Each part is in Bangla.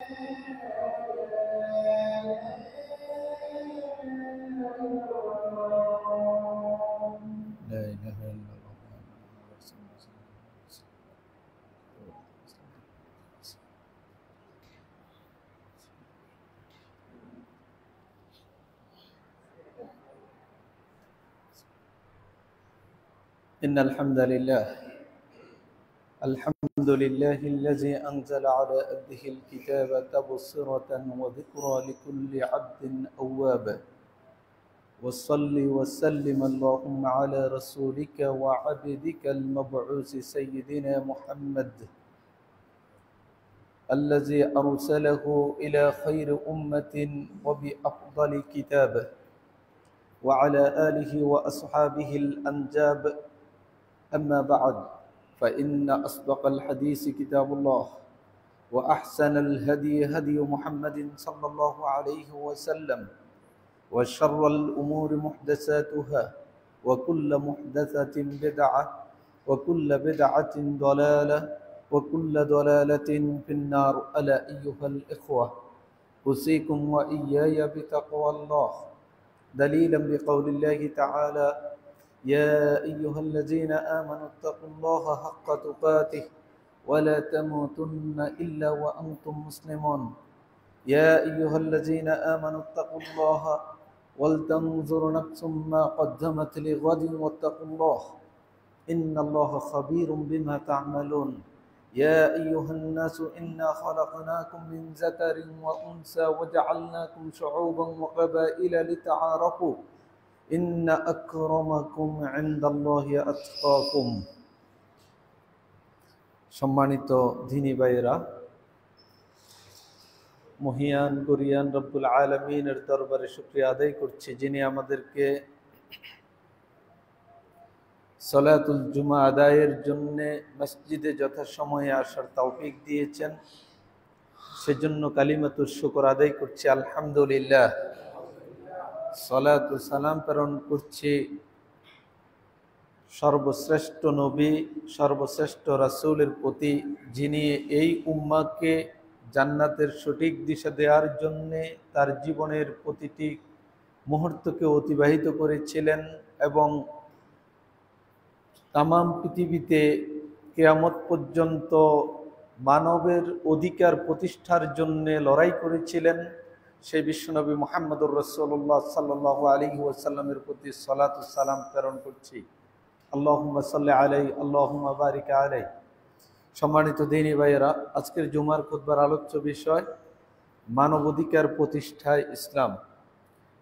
لا إله إلا الله. إن الحمد لله الذي أنزل على عبده الكتاب تبصرة وذكرى لكل عبد أواب. وصل وسلم اللهم على رسولك وعبدك المبعوث سيدنا محمد الذي أرسله إلى خير أمة وبأفضل كتاب، وعلى آله وأصحابه الأنجاب. أما بعد، فإن أصدق الحديث كتاب الله، وأحسن الهدي هدي محمد صلى الله عليه وسلم، وشر الأمور محدثاتها، وكل محدثة بدعة، وكل بدعة ضلالة، وكل ضلالة في النار. ألا أيها الإخوة، أوصيكم وإياي بتقوى الله، دليلا بقول الله تعالى: يا أيها الذين آمنوا اتقوا الله حق تقاته ولا تموتن إلا وأنتم مسلمون. يا أيها الذين آمنوا اتقوا الله ولتنظر نفس ما قدمت لغد واتقوا الله إن الله خبير بما تعملون. يا أيها الناس إنا خلقناكم من ذكر وأنثى وجعلناكم شعوبا وقبائل لتعارفوا إن أكرمكم عند الله أتقاكم. সম্মানিত দিনী ভাইয়েরা, মহিয়ান গরিয়ান রব্বুল আলামিনের দরবারে শুকরিয়া আদায় করছি, যিনি আমাদেরকে সালাতুল জুমা আদায়ের জন্য মসজিদে যথাসময়ে আসার তৌফিক দিয়েছেন। সেজন্য কালিমাতুশ শুকর আদায় করছি, আলহামদুলিল্লাহ। সালাত ও সালাম প্রেরণ করছি সর্বশ্রেষ্ঠ নবী, সর্বশ্রেষ্ঠ রাসূলের প্রতি, যিনি এই উম্মাহকে জান্নাতের সঠিক দিশা দেওয়ার জন্যে তার জীবনের প্রতিটি মুহূর্তকে অতিবাহিত করেছিলেন এবং তামাম পৃথিবীতে কিয়ামত পর্যন্ত মানবের অধিকার প্রতিষ্ঠার জন্য লড়াই করেছিলেন। সেই বিশ্বনবী মুহাম্মদুর রাসূলুল্লাহ সাল্লাল্লাহু আলাইহি ওয়াসাল্লামের প্রতি সালাত ও সালাম প্রেরণ করছি। আল্লাহুম্মা সাল্লি আলাইহি আল্লাহুম্মা বারিক আলাইহি। সম্মানিত দিনী ভাইয়েরা, আজকের জুমার খুতবার আলোচ্য বিষয় মানবাধিকার প্রতিষ্ঠায় ইসলাম।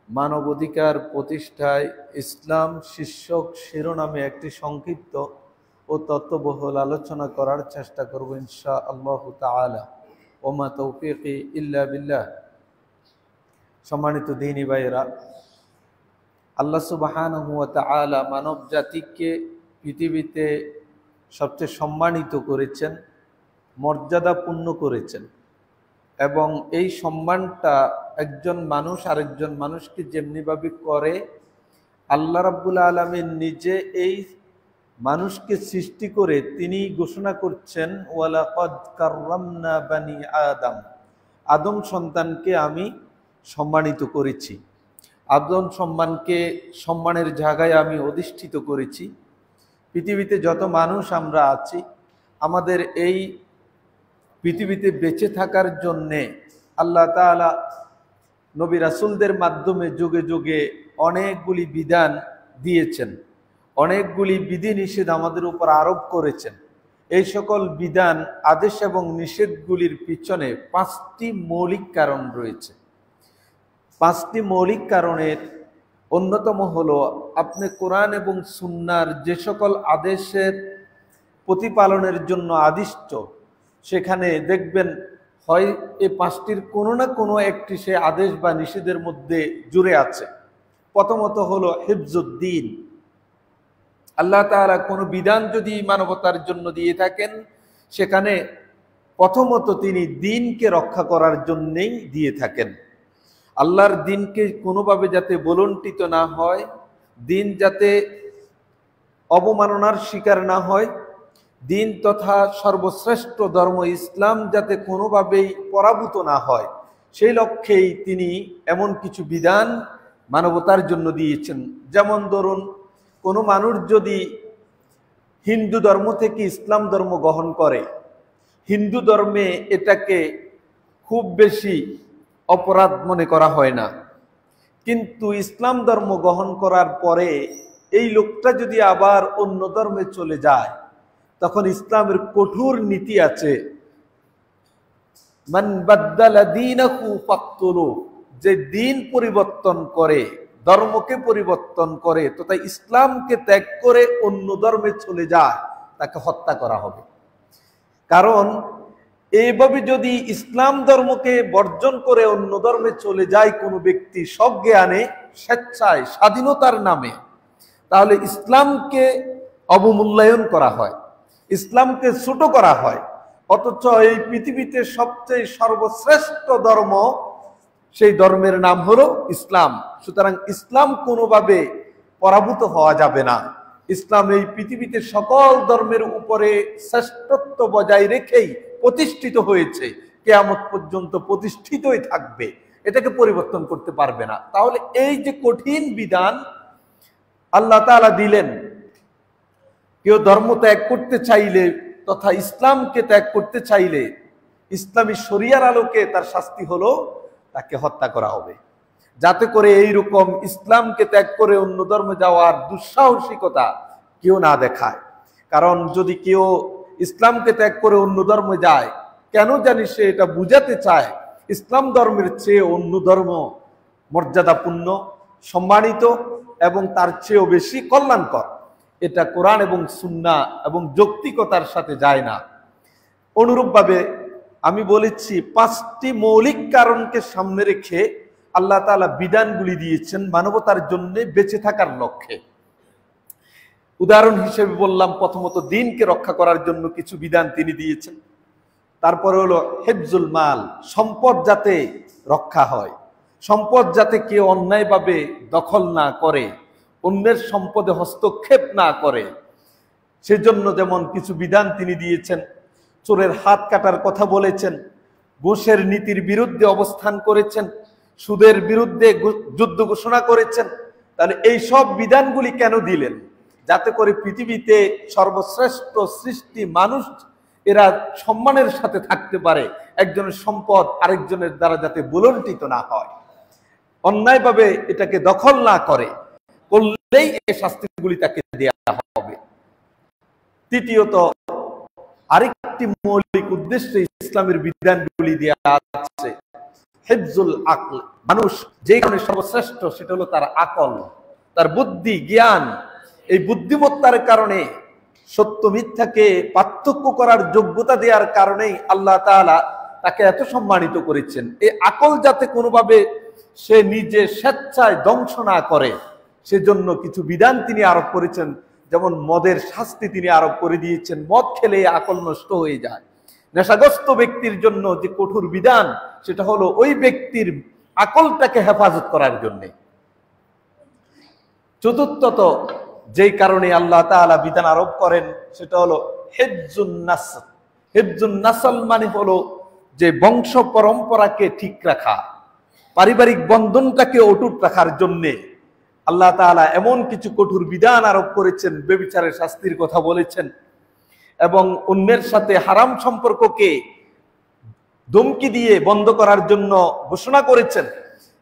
মানবাধিকার প্রতিষ্ঠায় ইসলাম শীর্ষক শিরোনামে একটি সংক্ষিপ্ত ও তত্ত্ববহুল আলোচনা করার চেষ্টা করব ইনশাআল্লাহু তাআলা। ওমা তৌফিকি ইল্লা বিল্লাহ। সম্মানিত দিনী ভাইয়েরা, আল্লাহ সুবহানাহু ওয়া তাআলা মানব জাতিকে পৃথিবীতে সবচেয়ে সম্মানিত করেছেন, মর্যাদাপূর্ণ করেছেন এবং এই সম্মানটা একজন মানুষ আরেকজন মানুষকে যেমনিভাবে করে, আল্লাহ রাব্বুল আলামিন নিজে এই মানুষকে সৃষ্টি করে তিনি ঘোষণা করছেন, ওয়ালাকাদ কাররামনা বানি আদম, আদম সন্তানকে আমি সম্মানিত করেছি, আদম সম্মানকে সম্মানের জায়গায় আমি অধিষ্ঠিত করেছি। পৃথিবীতে যত মানুষ আমরা আছি, আমাদের এই পৃথিবীতে বেঁচে থাকার জন্যে আল্লাহ তাআলা নবী রাসূলদের মাধ্যমে যুগে যুগে অনেকগুলি বিধান দিয়েছেন, অনেকগুলি বিধিনিষেধ আমাদের উপর আরোপ করেছেন। এই সকল বিধান, আদেশ এবং নিষেধগুলির পিছনে 5টি মৌলিক কারণ রয়েছে। 5টি মৌলিক কারণের অন্যতম হলো আপনি কোরআন এবং সুন্নাহর যে সকল আদেশের প্রতিপালনের জন্য আদিষ্ট, সেখানে দেখবেন হয় এই 5টির কোনো না কোনো একটি সে আদেশ বা নিষেধের মধ্যে জুড়ে আছে। প্রথমত হলো হিফজুদ্দিন। আল্লাহ তাআলা কোনো বিধান যদি মানবতার জন্য দিয়ে থাকেন, সেখানে প্রথমত তিনি দ্বীনকে রক্ষা করার জন্যেই দিয়ে থাকেন। আল্লাহর দ্বীনকে কোনোভাবে যাতে বলন্টিত না হয়, দ্বীন যাতে অবমাননার শিকার না হয়, দিন তথা সর্বশ্রেষ্ঠ ধর্ম ইসলাম যাতে কোনোভাবেই পরাভূত না হয়, সেই লক্ষ্যেই তিনি এমন কিছু বিধান মানবতার জন্য দিয়েছেন। যেমন ধরুন, কোনো মানুষ যদি হিন্দু ধর্ম থেকে ইসলাম ধর্ম গ্রহণ করে, হিন্দু ধর্মে এটাকে খুব বেশি অপরাধ মনে করা হয় না, কিন্তু ইসলাম ধর্ম গ্রহণ করার পরে এই লোকটা যদি আবার অন্য ধর্মে চলে যায়, তখন ইসলামের কঠোর নীতি আছে, মান বাদ্দালা দীনাহু ফাকতুলু, যে দিন পরিবর্তন করে, ধর্মকে পরিবর্তন করে তথা ইসলামকে ত্যাগ করে অন্য ধর্মে চলে যায়, তাকে হত্যা করা হবে। কারণ এইভাবে যদি ইসলাম ধর্মকে বর্জন করে অন্য ধর্মে চলে যায় কোনো ব্যক্তি সজ্ঞানে, স্বেচ্ছায়, স্বাধীনতার নামে, তাহলে ইসলামকে অবমূল্যায়ন করা হয়, ইসলামকে ছোট করা হয়। অথচ এই পৃথিবীতে সবচেয়ে সর্বশ্রেষ্ঠ ধর্ম, সেই ধর্মের নাম হলো ইসলাম। সুতরাং ইসলাম কোনোভাবে পরাভূত হওয়া যাবে না। ইসলাম এই পৃথিবীতে সকল ধর্মের উপরে শ্রেষ্ঠত্ব বজায় রেখেই প্রতিষ্ঠিত হয়েছে, কিয়ামত পর্যন্ত প্রতিষ্ঠিতই থাকবে, এটাকে পরিবর্তন করতে পারবে না। তাহলে এই যে কঠিন বিধান আল্লাহ তাআলা দিলেন, কেউ ধর্ম ত্যাগ করতে চাইলে তথা ইসলামকে ত্যাগ করতে চাইলে ইসলামী শরিয়ার আলোকে তার শাস্তি হলো তাকে হত্যা করা হবে, যাতে করে এইরকম ইসলামকে ত্যাগ করে অন্য ধর্মে যাওয়ার দুঃসাহসিকতা কেউ না দেখায়। কারণ যদি কেউ ইসলামকে ত্যাগ করে অন্য ধর্মে যায়, কেন জানি সে এটা বুঝাতে চায় ইসলাম ধর্মের চেয়ে অন্য ধর্ম মর্যাদাপূর্ণ, সম্মানিত এবং তার চেয়েও বেশি কল্যাণকর। এটা কোরআন এবং সুন্নাহ এবং যৌক্তিকতার সাথে যায় না। অনুরূপভাবে আমি বলেছি, 5টি মৌলিক কারণকে সামনে রেখে আল্লাহ তাআলা বিধানগুলি দিয়েছেন মানবতার জন্য বেঁচে থাকার লক্ষ্যে। উদাহরণ হিসেবে বললাম, প্রথমত দিনকে রক্ষা করার জন্য কিছু বিধান তিনি দিয়েছেন। তারপরে হলো হেফজুল মাল, সম্পদ যাতে রক্ষা হয়, সম্পদ যাতে কেউ অন্যায়ভাবে দখল না করে, অন্যের সম্পদে হস্তক্ষেপ না করে, সেজন্য যেমন কিছু বিধান তিনি দিয়েছেন। চোরের হাত কাটার কথা বলেছেন, ঘুষের নীতির বিরুদ্ধে অবস্থান করেছেন, সুদের বিরুদ্ধে যুদ্ধ ঘোষণা করেছেন। তাহলে এই সব বিধানগুলি কেন দিলেন? যাতে করে পৃথিবীতে সর্বশ্রেষ্ঠ সৃষ্টি মানুষ এরা সম্মানের সাথে থাকতে পারে, একজনের সম্পদ আরেকজনের দ্বারা যাতে বুলন্টিত না হয়, অন্যায়ভাবে এটাকে দখল না করে, করলেই এই শাস্তিগুলি তাকে দেয়া হবে। তৃতীয়ত, আরেকটি মৌলিক উদ্দেশ্যে ইসলামের বিধানগুলি দেয়া আছে, হিফজুল আকল। মানুষ যেখানে সর্বশ্রেষ্ঠ সেটা হলো তার আকল, তার বুদ্ধি, জ্ঞান। এই বুদ্ধিমত্তার কারণে সত্য মিথ্যাকে পার্থক্য করার যোগ্যতা দেওয়ার কারণেই আল্লাহ তাআলা তাকে এত সম্মানিত করেছেন। এই আকল যাতে কোনোভাবে সে নিজে স্বেচ্ছায় ধ্বংস না করে, সেজন্য কিছু বিধান তিনি আরোপ করেছেন। যেমন মদের শাস্তি তিনি আরোপ করে দিয়েছেন, মদ খেলে আকল নষ্ট হয়ে যায়। নেশাগ্রস্ত ব্যক্তির জন্য যে কঠোর বিধান, সেটা হলো ওই ব্যক্তির আকলটাকে হেফাজত করার জন্য। চতুর্থত, যেই কারণে আল্লাহ তাআলা বিধান আরোপ করেন, সেটা হলো হিফজুন নাসল। হিফজুন নাসল মানে হলো যে বংশ পরম্পরাকে ঠিক রাখা, পারিবারিক বন্ধনটাকে অটুট রাখার জন্যে আল্লাহ তাআলা এমন কিছু কঠোর বিধান আরোপ করেছেন। ব্যভিচারের শাস্তির কথা বলেছেন এবং অন্যের সাথে হারাম সম্পর্ককে ধমকি দিয়ে বন্ধ করার জন্য ঘোষণা করেছেন।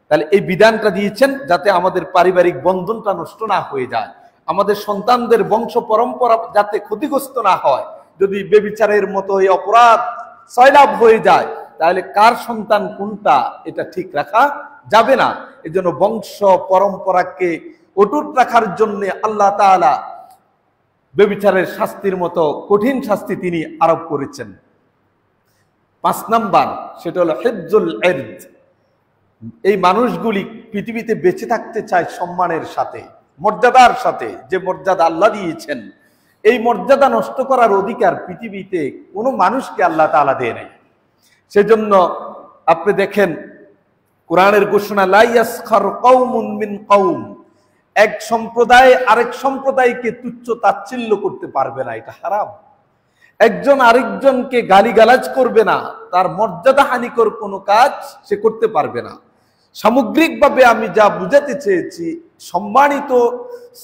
তাহলে এই বিধানটা দিয়েছেন যাতে আমাদের পারিবারিক বন্ধনটা নষ্ট না হয়ে যায়, আমাদের সন্তানদের বংশ পরম্পরা যাতে ক্ষতিগ্রস্ত না হয়। যদি ব্যভিচারের মতো এই অপরাধ সয়লাভ হয়ে যায়, তাহলে কার সন্তান কোনটা এটা ঠিক রাখা যাবে না। এজন্য বংশ পরম্পরাকে অটুট রাখার জন্য আল্লাহ তাআলা ব্যভিচারের শাস্তির মতো কঠিন শাস্তি তিনি আরোপ করেছেন। 5 নাম্বার, সেটা হলো হিফজুল ইরদ। এই মানুষগুলি পৃথিবীতে বেঁচে থাকতে চায় সম্মানের সাথে, মর্যাদার সাথে। যে মর্যাদা আল্লাহ দিয়েছেন, এই মর্যাদা নষ্ট করার অধিকার পৃথিবীতে কোনো মানুষকে আল্লাহ তাআলা দেয় নাই। সেজন্য আপনি দেখেন কোরআনের ঘোষণা, লা ইয়াসখার কওমুন মিন কওম, এক সম্প্রদায় আরেক সম্প্রদায়কে তুচ্ছ তাচ্ছিল্য করতে পারবে না, এটা হারাম। একজন আরেকজনকে গালিগালাজ করবে না, তার মর্যাদা হানিকর কোনো কাজ সে করতে পারবে না। সামগ্রিকভাবে আমি যা বুঝাতে চেয়েছি, সম্মানিত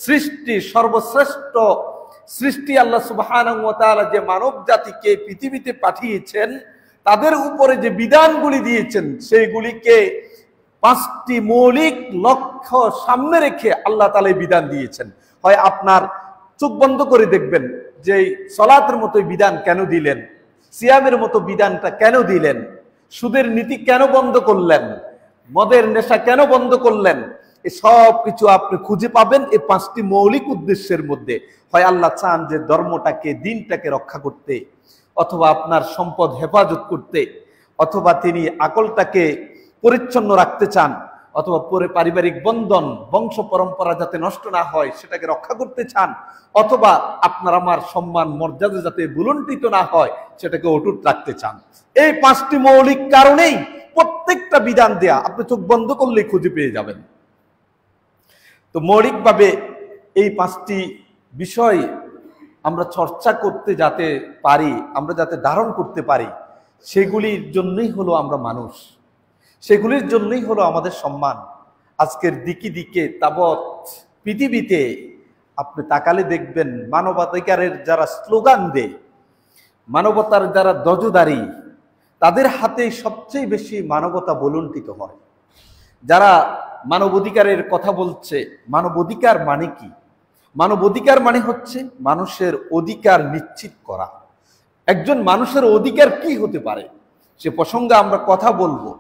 সৃষ্টি, সর্বশ্রেষ্ঠ সৃষ্টি আল্লাহ সুবহানাহু ওয়া তাআলা যে মানব জাতিকে পৃথিবীতে পাঠিয়েছেন, তাদের উপরে যে বিধানগুলি দিয়েছেন সেইগুলিকে 5টি মৌলিক লক্ষ্য সামনে রেখে আল্লাহ তাআলা এই বিধান দিয়েছেন। হয় আপনার চোখ বন্ধ করে দেখবেন যে সালাতের মতো বিধান কেন দিলেন, সিয়ামের মতো বিধানটা কেন দিলেন, সুদের নীতি কেন বন্ধ করলেন, মদের নেশা কেন বন্ধ করলেন, এই সব কিছু আপনি খুঁজে পাবেন এই 5টি মৌলিক উদ্দেশ্যের মধ্যে। হয় আল্লাহ চান যে ধর্মটাকে, দিনটাকে রক্ষা করতে, অথবা আপনার সম্পদ হেফাজত করতে, অথবা তিনি আকলটাকে পরিচ্ছন্ন রাখতে চান, অথবা পরে পারিবারিক বন্ধন, বংশ পরম্পরা যাতে নষ্ট না হয় সেটাকে রক্ষা করতে চান, অথবা আপনার আমার সম্মান মর্যাদা যাতে ভুলুণ্ঠিত না হয় সেটাকে অটুট রাখতে চান। এই 5টি মৌলিক কারণেই প্রত্যেকটা বিধান দেয়া, আপনি চোখ বন্ধ করলেই খুঁজে পেয়ে যাবেন। তো মৌলিকভাবে এই 5টি বিষয় আমরা চর্চা করতে যাতে পারি, আমরা যাতে ধারণ করতে পারি, সেগুলির জন্যই হলো আমরা মানুষ, সেগুলির জন্যই হলো আমাদের সম্মান। আজকের দিকে দিকে তাবৎ পৃথিবীতে আপনি তাকালে দেখবেন মানবাধিকারের যারা স্লোগান দেয়, মানবতার যারা ধ্বজধারী, তাদের হাতে সবচেয়ে বেশি মানবতা ভুলুণ্ঠিত হয়। যারা মানবাধিকারের কথা বলছে, মানবাধিকার মানে কি? মানবাধিকার মানে হচ্ছে মানুষের অধিকার নিশ্চিত করা। একজন মানুষের অধিকার কি হতে পারে সে প্রসঙ্গে আমরা কথা বলবো।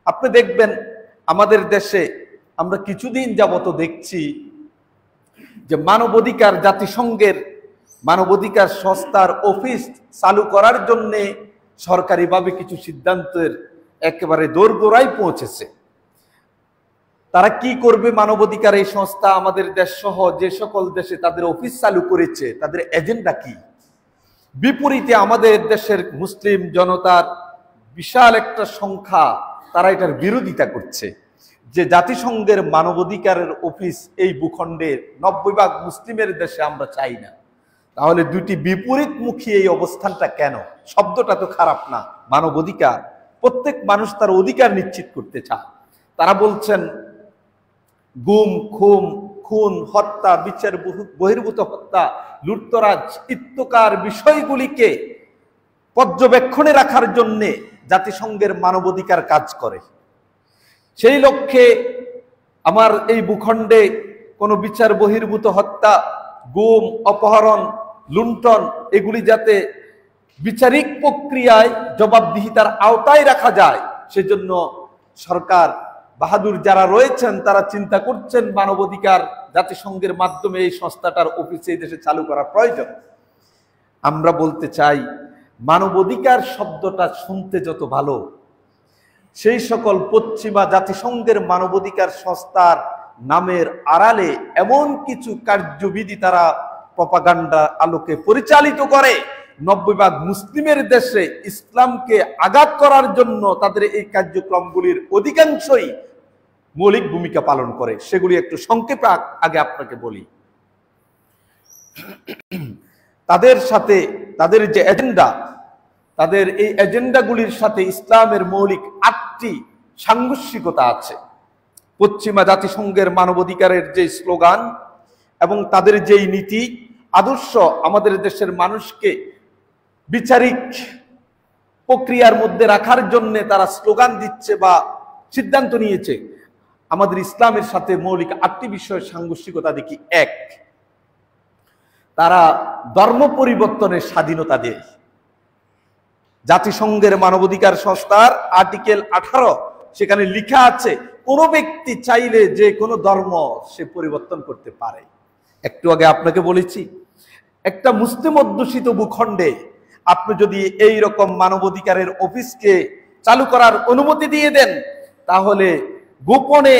আপনি দেখবেন আমাদের দেশে আমরা কিছুদিন যাবত দেখছি যে মানবাধিকার, জাতিসংঘের মানবাধিকার সংস্থার অফিস চালু করার জন্য সরকারিভাবে কিছু সিদ্ধান্তের একেবারে দোরগোড়ায় পৌঁছেছে। তারা কি করবে? মানবাধিকার এই সংস্থা আমাদের দেশ সহ যে সকল দেশে তাদের অফিস চালু করেছে, তাদের এজেন্ডা কি? বিপরীতে আমাদের দেশের মুসলিম জনতার বিশাল একটা সংখ্যা তারা এটার বিরোধিতা করছে যে জাতিসংঘের মানবাধিকারের অফিস এই ভূখণ্ডের 90% মুসলিমের দেশে আমরা চাই না। তাহলে দুটি বিপরীতমুখী এই অবস্থানটা কেন? শব্দটা তো খারাপ না। মানবাধিকার, প্রত্যেক মানুষ তার অধিকার নিশ্চিত করতে চায়। তারা বলছেন গুম, খুন, হত্যা, বিচার বহির্ভূত হত্যা, লুটতরাজ ইত্যাকার বিষয়গুলিকে পর্যবেক্ষণে রাখার জন্যে জাতিসংঘের মানবাধিকার কাজ করে। সেই লক্ষ্যে আমার এই ভূখণ্ডে কোনো বিচার বহির্ভূত হত্যা, গুম, অপহরণ, লুণ্ঠন এগুলি যাতে বিচারিক প্রক্রিয়ায় জবাবদিহিতার আওতায় রাখা যায়, সেজন্য সরকার বাহাদুর যারা রয়েছেন তারা চিন্তা করছেন মানবাধিকার জাতিসংঘের মাধ্যমে এই সংস্থাটার অফিসে এই দেশে চালু করা প্রয়োজন। আমরা বলতে চাই মানবাধিকার শব্দটা শুনতে যত ভালো, সেই সকল পশ্চিমা জাতিসংঘের মানবাধিকার সংস্থার নামের আড়ালে এমন কিছু কার্যবিধি তারা প্রপাগান্ডা আলোকে পরিচালিত করে, 90% মুসলিমের দেশে ইসলামকে আঘাত করার জন্য তাদের এই কার্যক্রমগুলির অধিকাংশই মৌলিক ভূমিকা পালন করে। সেগুলি একটু সংক্ষেপে আগে আপনাকে বলি। তাদের সাথে তাদের যে এজেন্ডা, তাদের এই এজেন্ডাগুলির সাথে ইসলামের মৌলিক 8টি সাংঘর্ষিকতা আছে। পশ্চিমা জাতিসংঘের মানবাধিকারের যে স্লোগান এবং তাদের যেই নীতি আদর্শ আমাদের দেশের মানুষকে বিচারিক প্রক্রিয়ার মধ্যে রাখার জন্য তারা স্লোগান দিচ্ছে বা সিদ্ধান্ত নিয়েছে, আমাদের ইসলামের সাথে মৌলিক 8টি বিষয়ের সাংঘর্ষিকতা দেখি। 1, তারা ধর্ম পরিবর্তনের স্বাধীনতা দেয়। জাতিসংঘের মানবাধিকার সংস্থার আর্টিকেল 18 সেখানে লেখা আছে কোনো ব্যক্তি চাইলে যে কোনো ধর্ম সে পরিবর্তন করতে পারে। একটু আগে আপনাকে বলেছি একটা মুসলিম অধ্যুষিত ভূখণ্ডে আপনি যদি এই রকম মানবাধিকারের অফিসকে চালু করার অনুমতি দিয়ে দেন, তাহলে গোপনে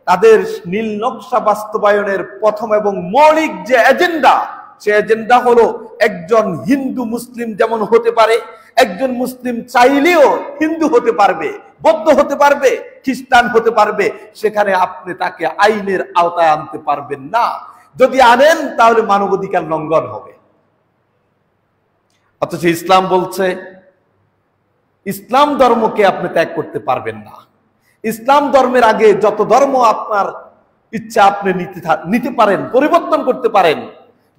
তাদের নীল নকশা বাস্তবায়নের প্রথম এবং মৌলিক যে এজেন্ডা, সে এজেন্ডা হলো একজন হিন্দু মুসলিম যেমন হতে পারে, একজন মুসলিম চাইলেও হিন্দু হতে পারবে, বৌদ্ধ হতে পারবে, খ্রিস্টান হতে পারবে, সেখানে আপনি তাকে আইনের আওতায় আনতে পারবেন না। যদি আনেন তাহলে মানবাধিকার লঙ্ঘন হবে। অথচ ইসলাম বলছে ইসলাম ধর্মকে আপনি ত্যাগ করতে পারবেন না। ইসলাম ধর্মের আগে যত ধর্ম আপনার ইচ্ছা আপনি নিতে পারেন, পরিবর্তন করতে পারেন।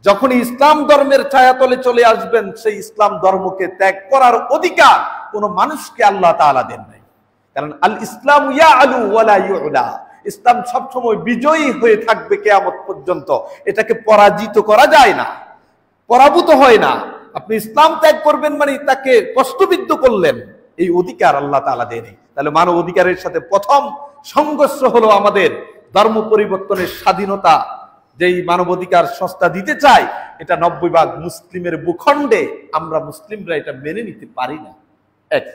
যখনই ইসলাম ধর্মের ছায়াতলে চলে আসবেন, সেই ইসলাম ধর্মকে ত্যাগ করার অধিকার কোন মানুষকে আল্লাহ তাআলা দেন নাই। কারণ আল ইসলাম ইয়ালু ওয়ালা ইউলা, ইসলাম সবসময় বিজয়ী হয়ে থাকবে কিয়ামত পর্যন্ত। এটাকে পরাজিত করা যায় না, পরাভূত হয় না। আপনি ইসলাম ত্যাগ করবেন মানে তাকে কষ্টবিদ্ধ করলেন, এই অধিকার আল্লাহ তাআলা দেননি। তাহলে মানব অধিকারের সাথে প্রথম সংঘর্ষ হলো আমাদের ধর্ম পরিবর্তনের স্বাধীনতা। যেই মানবাধিকার সংস্থা দিতে চায়, এটা 90% মুসলিমের ভূখণ্ডে আমরা মুসলিমরা এটা মেনে নিতে পারি না, এক।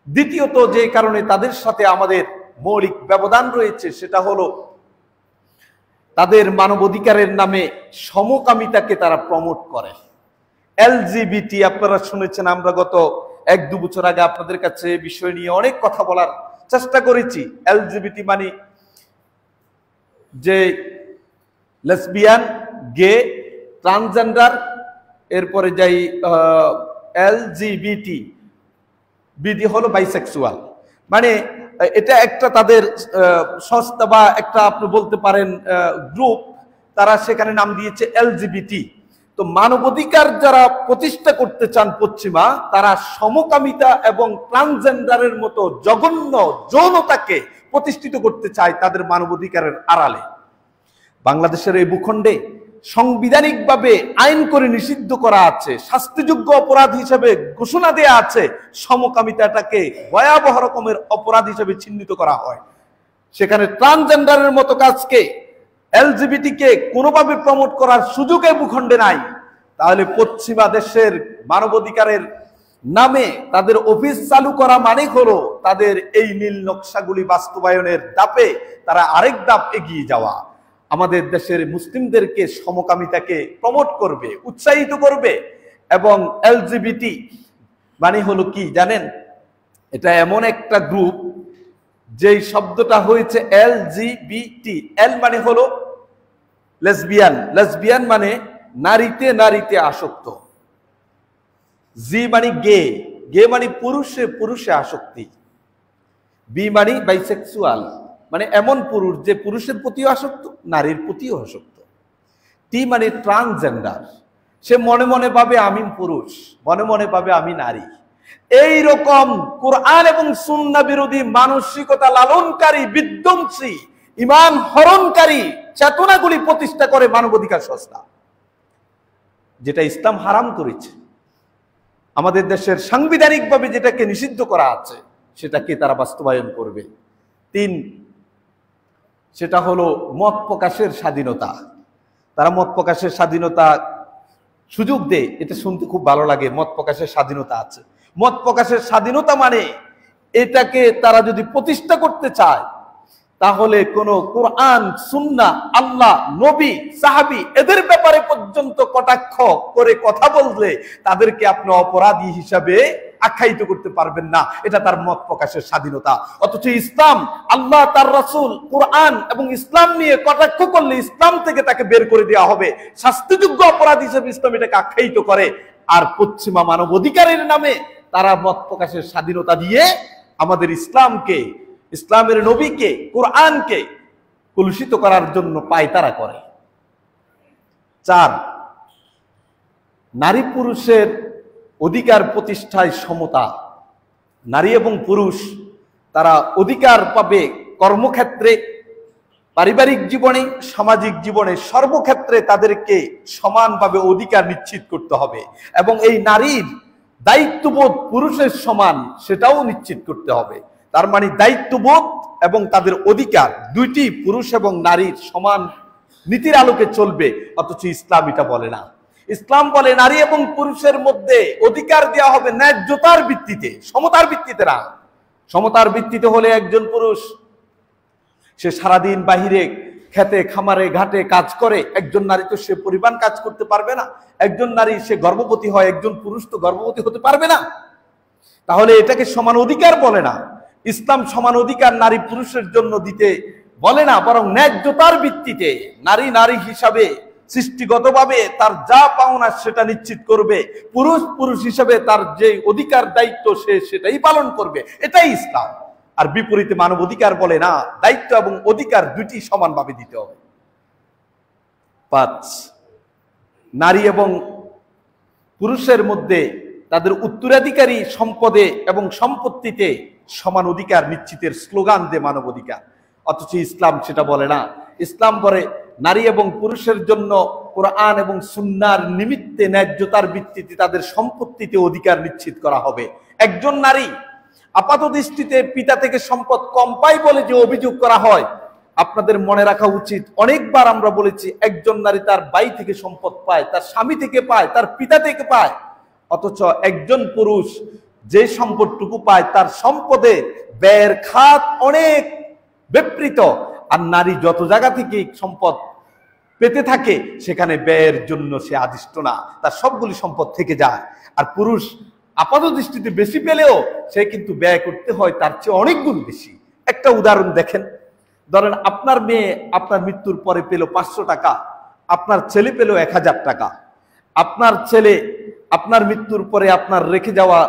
দ্বিতীয়ত যে কারণে তাদের সাথে আমাদের মৌলিক ব্যবধান রয়েছে, সেটা হলো তাদের মানবাধিকারের নামে সমকামিতাকে তারা প্রমোট করে। এলজিবিটি আপনারা শুনেছেন, আমরা গত 1-2 বছর আগে আপনাদের কাছে বিষয় নিয়ে অনেক কথা বলার চেষ্টা করেছি। এলজিবিটি মানে যে লেসবিয়ান, গে, ট্রান্সজেন্ডার, এরপরে যাই এলজিবিটি, বিডি হলো বাইসেক্সুয়াল। মানে এটা একটা তাদের সংস্থা বা একটা আপনি বলতে পারেন গ্রুপ, তারা সেখানে নাম দিয়েছে এলজিবিটি। তো মানবাধিকার যারা প্রতিষ্ঠা করতে চান পশ্চিমা, তারা সমকামিতা এবং ট্রান্সজেন্ডারের মতো জঘন্য যৌনতাকে প্রতিষ্ঠিত করতে চায় তাদের মানবাধিকারের আড়ালে। বাংলাদেশের এই ভূখণ্ডে সাংবিধানিকভাবে আইন করে নিষিদ্ধ করা আছে, শাস্তিযোগ্য অপরাধ হিসেবে ঘোষণা দেয়া আছে। সমকামিতাটাকে ভয়াবহ রকমের অপরাধ হিসেবে চিহ্নিত করা হয়। সেখানে ট্রান্সজেন্ডারের মতো কাজকে, এলজিবিটিকে কোনোভাবে প্রমোট করার সুযোগে ভূখণ্ডে নাই। তাহলে পশ্চিমা দেশের মানবাধিকারের নামে তাদের অফিস চালু করা মানে হলো তাদের এই নীল নকশাগুলি বাস্তবায়নের ধাপে তারা আরেক ধাপ এগিয়ে যাওয়া। আমাদের দেশের মুসলিমদেরকে সমকামিতাকে প্রমোট করবে, উৎসাহিত করবে। এবং এলজিবিটি মানে হলো কি জানেন? এটা এমন একটা গ্রুপ যেই শব্দটা হয়েছে এলজিবিটি। এল মানে হলো লেসবিয়ান, লেসবিয়ান মানে নারীতে নারীতে আসক্ত। জি মানে গে, গে মানে পুরুষে পুরুষে আসক্তি। বি মানে বাইসেক্সুয়াল, মানে এমন পুরুষ যে পুরুষের প্রতিও আসক্ত, নারীর প্রতিও আসক্ত। টি মানে ট্রান্সজেন্ডার, সে মনে মনে ভাবে আমি পুরুষ, মনে মনে ভাবে আমি নারী। এই রকম কোরআন এবং সুন্নাহ বিরোধী মানসিকতা লালনকারী, বিধ্বংসী, ঈমান হরণকারী চেতনাগুলি প্রতিষ্ঠা করে মানবাধিকার সংস্থা, যেটা ইসলাম হারাম করেছে। আমাদের দেশের সাংবিধানিকভাবে যেটাকে নিষিদ্ধ করা আছে, সেটাকে তারা বাস্তবায়ন করবে। 3, সেটা হলো মত প্রকাশের স্বাধীনতা। তারা মত প্রকাশের স্বাধীনতা সুযোগ দেয়, এটা শুনতে খুব ভালো লাগে। মত প্রকাশের স্বাধীনতা আছে। মত প্রকাশের স্বাধীনতা মানে এটাকে তারা যদি প্রতিষ্ঠা করতে চায়, তাহলে কোন কোরআন, সুন্নাহ, আল্লাহ, নবী, সাহাবী এদের ব্যাপারে পর্যন্ত কটাক্ষ করে কথা বললে তাদেরকে আপনি অপরাধী হিসাবে আখ্যায়িত করতে পারবেন না। এটা তার মত প্রকাশের স্বাধীনতা। অথচ ইসলাম, আল্লাহ, তার রাসূল, কোরআন এবং ইসলাম নিয়ে কটাক্ষ করলে ইসলাম থেকে তাকে বের করে দেওয়া হবে, শাস্তিযোগ্য অপরাধ হিসেবে ইসলাম এটাকে আখ্যায়িত করে। আর পশ্চিমা মানব অধিকারের নামে তারা মত প্রকাশের স্বাধীনতা দিয়ে আমাদের ইসলামকে, ইসলামের নবীকে, কোরআনকে কলুষিত করার জন্য পায়তারা করে। 4, নারী পুরুষের অধিকার প্রতিষ্ঠায় সমতা। নারী এবং পুরুষ তারা অধিকার পাবে কর্মক্ষেত্রে, পারিবারিক জীবনে, সামাজিক জীবনে, সর্বক্ষেত্রে তাদেরকে সমানভাবে অধিকার নিশ্চিত করতে হবে। এবং এই নারীর দায়িত্ববোধ পুরুষের সমান, সেটাও নিশ্চিত করতে হবে। তার মানে দায়িত্ববোধ এবং তাদের অধিকার দুইটি পুরুষ এবং নারীর সমান নীতির আলোকে চলবে। অথচ ইসলাম এটা বলে না। ইসলাম বলে নারী এবং পুরুষের মধ্যে অধিকার দেওয়া হবে ন্যায্যতার ভিত্তিতে, সমতার ভিত্তিতে না। সমতার ভিত্তিতে হলে একজন পুরুষ সে সারাদিন বাহিরে খেতে খামারে ঘাটে কাজ করে, একজন নারী তো সে পরিমাণ কাজ করতে পারবে না। একজন নারী সে গর্ভবতী হয়, একজন পুরুষ তো গর্ভবতী হতে পারবে না। তাহলে এটাকে সমান অধিকার বলে না। ইসলাম সমান অধিকার নারী পুরুষের জন্য দিতে বলে না, বরং ন্যায্যতার ভিত্তিতে নারী নারী হিসাবে সৃষ্টিগতভাবে তার যা পাওনা সেটা নিশ্চিত করবে, পুরুষ পুরুষ হিসেবে তার যে অধিকার দায়িত্ব সে সেটাই পালন করবে, এটাই ইসলাম। আর বিপরীতে মানব অধিকার বলে না, দায়িত্ব এবং অধিকার দুটি সমানভাবে দিতে হবে। 5, নারী এবং পুরুষের মধ্যে তাদের উত্তরাধিকারী সম্পদে এবং সম্পত্তিতে সমান অধিকার নিশ্চিতের স্লোগান দে মানব অধিকার, অথচ ইসলাম সেটা বলে না। ইসলাম বলে নারী এবং পুরুষের জন্য কোরআন এবং সুন্নাহর নিমিত্তে ন্যায্যতার ভিত্তিতে তাদের সম্পত্তিতে অধিকার নিশ্চিত করা হবে। একজন নারী আপাত দৃষ্টিতে পিতা থেকে সম্পদ কম পায় বলে যে অভিযোগ করা হয়, আপনাদের মনে রাখা উচিত, অনেকবার আমরা বলেছি একজন নারী তার ভাই থেকে সম্পদ পায়, তার স্বামী থেকে পায়, তার পিতা থেকে পায়, অথচ একজন পুরুষ যে সম্পদটুকু পায় তার সম্পদে ব্যয়ের খাত অনেক বিপরীত। আর নারী যত জায়গা থেকে সম্পদ পেতে থাকে সেখানে ব্যয়ের জন্য সে আদিষ্ট না, তার সবগুলি সম্পদ থেকে যায়। আর পুরুষ আপাত দৃষ্টিতে বেশি পেলেও সে কিন্তু ব্যয় করতে হয় তার চেয়ে অনেক গুণ বেশি। একটা উদাহরণ দেখেন, ধরেন আপনার মেয়ে আপনার মৃত্যুর পরে পেল 500 টাকা, আপনার ছেলে পেল 1000 টাকা। আপনার ছেলে আপনার মৃত্যুর পরে আপনার রেখে যাওয়া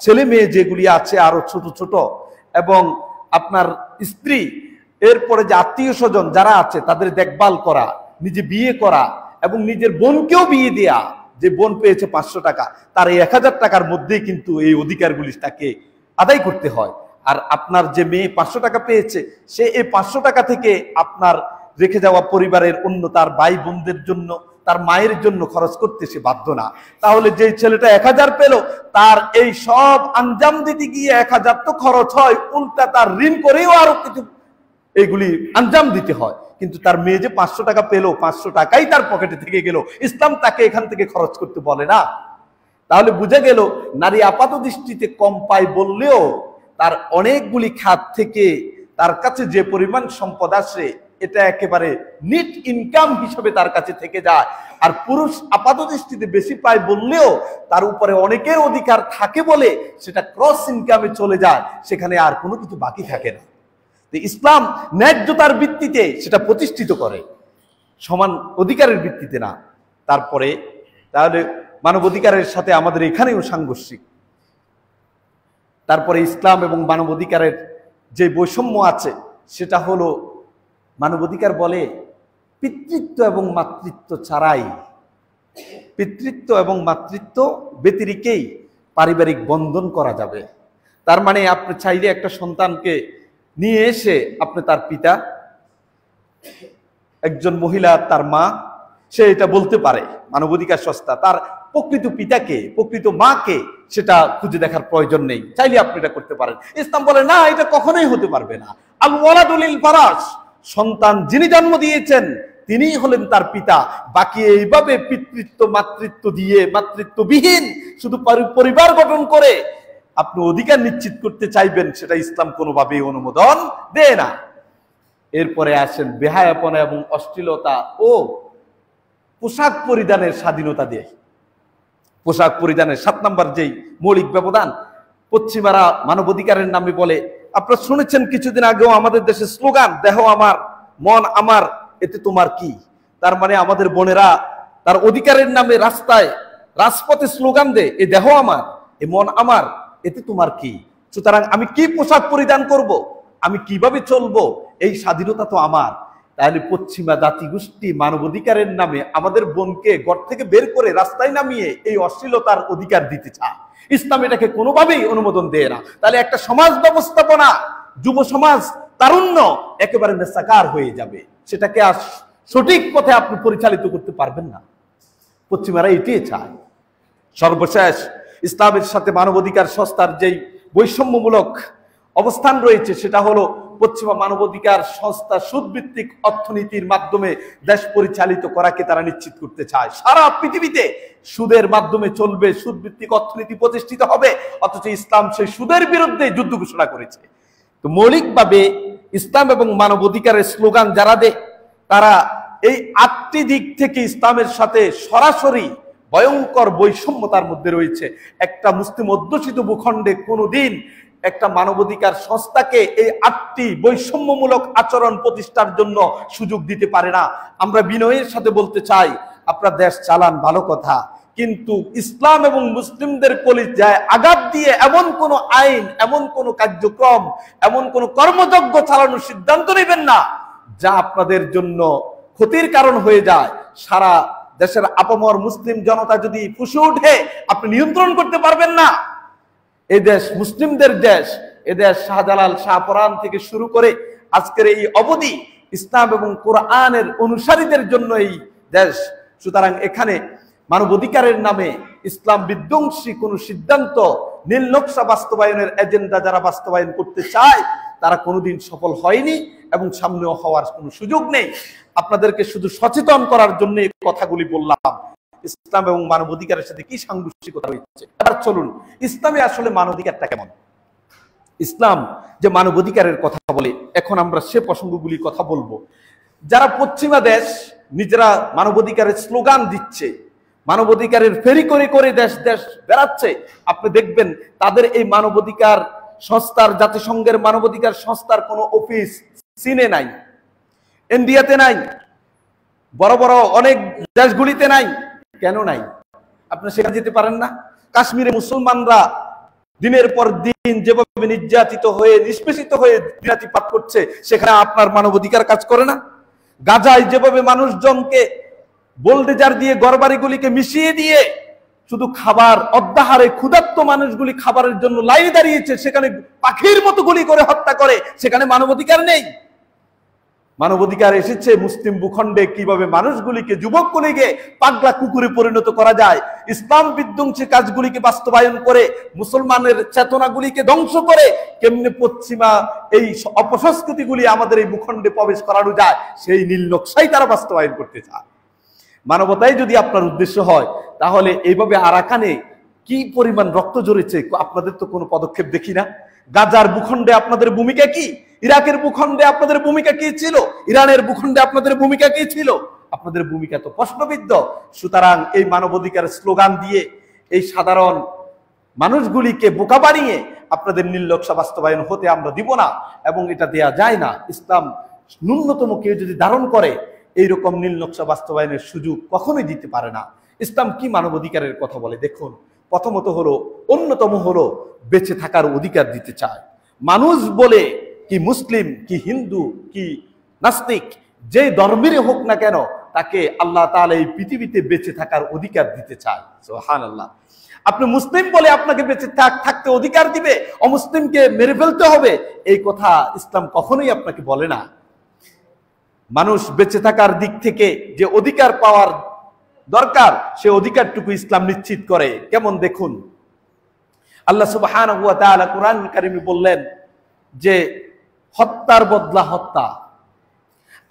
ছেলে মেয়ে যেগুলি আছে আরো ছোট ছোট, এবং আপনার স্ত্রী, এরপরে যে আত্মীয় স্বজন যারা আছে তাদের দেখভাল করা, নিজে বিয়ে করা এবং নিজের বোনকেও বিয়ে দেয়া, যে বোন পেয়েছে 500 টাকা, তার এই 1000 টাকার মধ্যেই কিন্তু এই অধিকারগুলি তাকে আদায় করতে হয়। আর আপনার যে মেয়ে 500 টাকা পেয়েছে, সে এই 500 টাকা থেকে আপনার রেখে যাওয়া পরিবারের অন্য তার ভাই বোনদের জন্য, তার মায়ের জন্য খরচ করতে সে বাধ্য না। তাহলে যে ছেলেটা 1000 পেল, তার এই সব আঞ্জাম দিতে গিয়ে 1000 তো খরচ হয়, উল্টা তার ঋণ করেও আরো কিছু এইগুলি আঞ্জাম দিতে হয়। কিন্তু তার মেয়ে যে 500 টাকা পেল, 500 টাকাই তার পকেটে থেকে গেল, ইসলাম তাকে এখান থেকে খরচ করতে বলে না। তাহলে বুঝা গেল নারী আপাত দৃষ্টিতে কম পায় বললেও তার অনেকগুলি খাত থেকে তার কাছে যে পরিমাণ সম্পদ আসে এটা একেবারে নিট ইনকাম হিসেবে তার কাছে থেকে যায়। আর পুরুষ আপাত দৃষ্টিতে বেশি পায় বললেও তার উপরে অনেকের অধিকার থাকে বলে সেটা ক্রস ইনকামে চলে যায়, সেখানে আর কোনো কিছু বাকি থাকে না। ইসলাম ন্যায্যতার ভিত্তিতে সেটা প্রতিষ্ঠিত করে, সমান অধিকারের ভিত্তিতে না। তারপরে তাহলে মানবাধিকারের সাথে আমাদের এখানেও সাংঘর্ষিক। তারপরে ইসলাম এবং মানবাধিকারের যে বৈষম্য আছে সেটা হলো, মানবাধিকার বলে পিতৃত্ব এবং মাতৃত্ব ছাড়াই, পিতৃত্ব এবং মাতৃত্ব ব্যতিরেকেই পারিবারিক বন্ধন করা যাবে। তার মানে আপনি চাইলে একটা সন্তানকে নিয়ে এসে আপনি তার পিতা, একজন মহিলা তার মা, সে এটা বলতে পারে, মানবাধিকার সংস্থা তার প্রকৃত পিতাকে প্রকৃত মাকে সেটা খুঁজে দেখার প্রয়োজন নেই, চাইলে আপনি এটা করতে পারেন। ইসলাম বলে না, এটা কখনোই হতে পারবে না। আল ওয়ালাদুল ফারাশ, সন্তান যিনি জন্ম দিয়েছেন তিনিই হলেন তার পিতা। বাকি এইভাবে পিতৃত্ব মাতৃত্ব দিয়ে মাতৃত্ববিহীন শুধু পরিবার গঠন করে আপনি অধিকার নিশ্চিত করতে চাইবেন, সেটা ইসলাম কোনোভাবেই অনুমোদন দেয় না। এরপরে আসেন বেহায়াপনা এবং অশ্লীলতা ও পোশাক পরিধানের স্বাধীনতা দিয়ে। পোশাক পরিধানের 7 নম্বর যেই মৌলিক ব্যবধান, পশ্চিমারা মানবাধিকারের নামে বলে, আপনারা শুনেছেন কিছুদিন আগেও আমাদের দেশে স্লোগান, দেহ আমার মন আমার এতে তোমার কি। তার মানে আমাদের বোনেরা তার অধিকারের নামে রাস্তায় রাজপথে স্লোগান দেয়, এ দেহ আমার, এ মন আমার, এতে তোমার কি। সুতরাং আমি কি পোশাক পরিধান করব, আমি কিভাবে চলবো, এই স্বাধীনতা তো আমার। তাহলে পশ্চিমা জাতিগোষ্ঠী মানবাধিকারের নামে আমাদের বোনকে ঘর থেকে বের করে রাস্তায় নামিয়ে এই অশ্লীলতার অধিকার দিতে চায়। ইসলাম এটাকে কোনোভাবেই অনুমোদন দেয় না। তাহলে একটা সমাজ ব্যবস্থাপনা, যুব সমাজ, তারুণ্য একেবারে নেশাকার হয়ে যাবে, সেটাকে আর সঠিক পথে আপনি পরিচালিত করতে পারবেন না। পশ্চিমারা এটাই চায়। সর্বশেষ, ইসলামের সাথে মানবাধিকার সংস্থার যেই বৈষম্যমূলক অবস্থান রয়েছে সেটা হলো, পশ্চিমা মানবাধিকার সংস্থা সুদভিত্তিক অর্থনীতির মাধ্যমে দেশ পরিচালিত করাকে তারা নিশ্চিত করতে চায়। সারা পৃথিবীতে সুদের মাধ্যমে চলবে, সুদভিত্তিক অর্থনীতি প্রতিষ্ঠিত হবে, অথচ ইসলাম সেই সুদের বিরুদ্ধে যুদ্ধ ঘোষণা করেছে। তো মৌলিকভাবে ইসলাম এবং মানবাধিকারের স্লোগান যারা দেয় তারা এই 8টি দিক থেকে ইসলামের সাথে সরাসরি ভয়ঙ্কর বৈষম্যতার মধ্যে রয়েছে। একটা মুসলিম অধ্যুষিত ভূখণ্ডে কোনোদিন একটা মানবাধিকার সংস্থাকে এই 8টি বৈষম্যমূলক আচরণ প্রতিষ্ঠার জন্য সুযোগ দিতে পারে না। আমরা বিনয়ের সাথে বলতে চাই, আপনার দেশ চালান, ভালো কথা, কিন্তু ইসলাম এবং মুসলিমদের কলিজায় আঘাত দিয়ে এমন কোন আইন, এমন কোন কার্যক্রম, এমন কোন কর্মযজ্ঞ চালানোর সিদ্ধান্ত নেবেন না যা আপনাদের জন্য ক্ষতির কারণ হয়ে যায়। সারা দেশের আপামর মুসলিম জনতা যদি ফুঁসে ওঠে, আপনি নিয়ন্ত্রণ করতে পারবেন না। এই দেশ মুসলিমদের দেশ। এ দেশ শাহজালাল, শাহপরান থেকে শুরু করে আজকের এই অবধি ইসলাম এবং কোরআনের অনুসারীদের জন্য এই দেশ। সুতরাং এখানে মানবাধিকারের নামে ইসলাম বিধ্বংসী কোন সিদ্ধান্ত, নীল নকশা বাস্তবায়নের এজেন্ডা যারা বাস্তবায়ন করতে চায় তারা কোনোদিন সফল হয়নি এবং সামনেও হওয়ার কোনো সুযোগ নেই। আপনাদেরকে শুধু সচেতন করার জন্য এই কথাগুলি বললাম। ইসলাম এবং মানবাধিকারের সাথে কি সাংঘর্ষিকতা রয়েছে। এবার চলুন, ইসলামে আসলে মানবাধিকারটা কেমন। ইসলাম যে মানবাধিকারের কথা বলে, এখন আমরা সে প্রসঙ্গগুলি কথা বলবো। যারা পশ্চিমা দেশ নিজেরা মানবাধিকারের স্লোগান দিচ্ছে, মানবাধিকারের ফেরি করে করে দেশ দেশ বেড়াচ্ছে, আপনি দেখবেন তাদের এই মানবাধিকার সংস্থার, জাতিসংঘের মানবাধিকার সংস্থার কোনো অফিস চীনে নাই, ইন্ডিয়াতে নাই, বড় বড় অনেক দেশগুলিতে নাই। কেন নাই? আপনি সেখানে যেতে পারেন না? কাশ্মীরে মুসলমানরা দিনের পর দিন যেভাবে নির্যাতিত হয়ে, নিষ্পেষিত হয়ে দিনাতিপাত করছে, সেখানে আপনার মানবাধিকার কাজ করে না? গাজায় যেভাবে মানুষজনকে বোলডেজার দিয়ে ঘরবাড়িগুলিকে মিশিয়ে দিয়ে শুধু খাবার, অদ্যাহারে ক্ষুধার্ত মানুষগুলি খাবারের জন্য লাইনে দাঁড়িয়েছে, সেখানে পাখির মতো গুলি করে হত্যা করে, সেখানে মানবাধিকার নেই। মানবাধিকার এসেছে মুসলিম ভূখণ্ডে কিভাবে মানুষগুলিকে, যুবকগুলিকে পাগলা কুকুরে পরিণত করা যায়, ইসলাম বিধ্বংসী কাজগুলিকে বাস্তবায়ন করে মুসলমানের চেতনাগুলিকে ধ্বংস করে কেমনে পশ্চিমা এই অপসংস্কৃতিগুলি আমাদের এই ভূখণ্ডে প্রবেশ করানো যায়, সেই নীল নকশাই তারা বাস্তবায়ন করতে চায়। মানবতাই যদি আপনার উদ্দেশ্য হয়, তাহলে এইভাবে আরাকানে কি পরিমাণ রক্ত ঝরেছে, আপনাদের তো কোনো পদক্ষেপ দেখি না। গাজার ভূখণ্ডে আপনাদের ভূমিকা কি? ইরাকের ভূখণ্ডে আপনাদের ভূমিকা কি ছিল? ইরানের ভূখণ্ডে আপনাদের ভূমিকা কি ছিল? আপনাদের ভূমিকা তো প্রশ্নবিদ্ধ। সুতরাং এই মানবাধিকার স্লোগান দিয়ে এই সাধারণ মানুষগুলিকে বোকা বানিয়ে আপনাদের নীল নকশা বাস্তবায়ন হতে আমরা দিব না, এবং এটা দেয়া যায় না। ইসলাম ন্যূনতম কেউ যদি ধারণ করে, এইরকম নীল নকশা বাস্তবায়নের সুযোগ কখনোই দিতে পারে না। ইসলাম কি মানবাধিকারের কথা বলে দেখুন। প্রথমত হলো, অন্যতম হলো বেঁচে থাকার অধিকার দিতে চায়। মানুষ বলে কি মুসলিম, কি হিন্দু, কি নাস্তিক, যে ধর্মের হোক না কেন, তাকে আল্লাহ তাআলা এই পৃথিবীতে বেঁচে থাকার অধিকার দিতে চায়। সুবহানাল্লাহ। আপনি মুসলিম বলে আপনাকে বেঁচে থাকতে অধিকার দিবে, অমুসলিমকে মেরে ফেলতে হবে, এই কথা ইসলাম কখনোই আপনাকে বলে না। মানুষ বেঁচে থাকার দিক থেকে যে অধিকার পাওয়ার দরকার, সে অধিকারটুকু ইসলাম নিশ্চিত করে। কেমন দেখুন, আল্লাহ সুবহানাহু ওয়া তাআলা কুরআন কারীমে বললেন যে হত্যার বদলা হত্যা।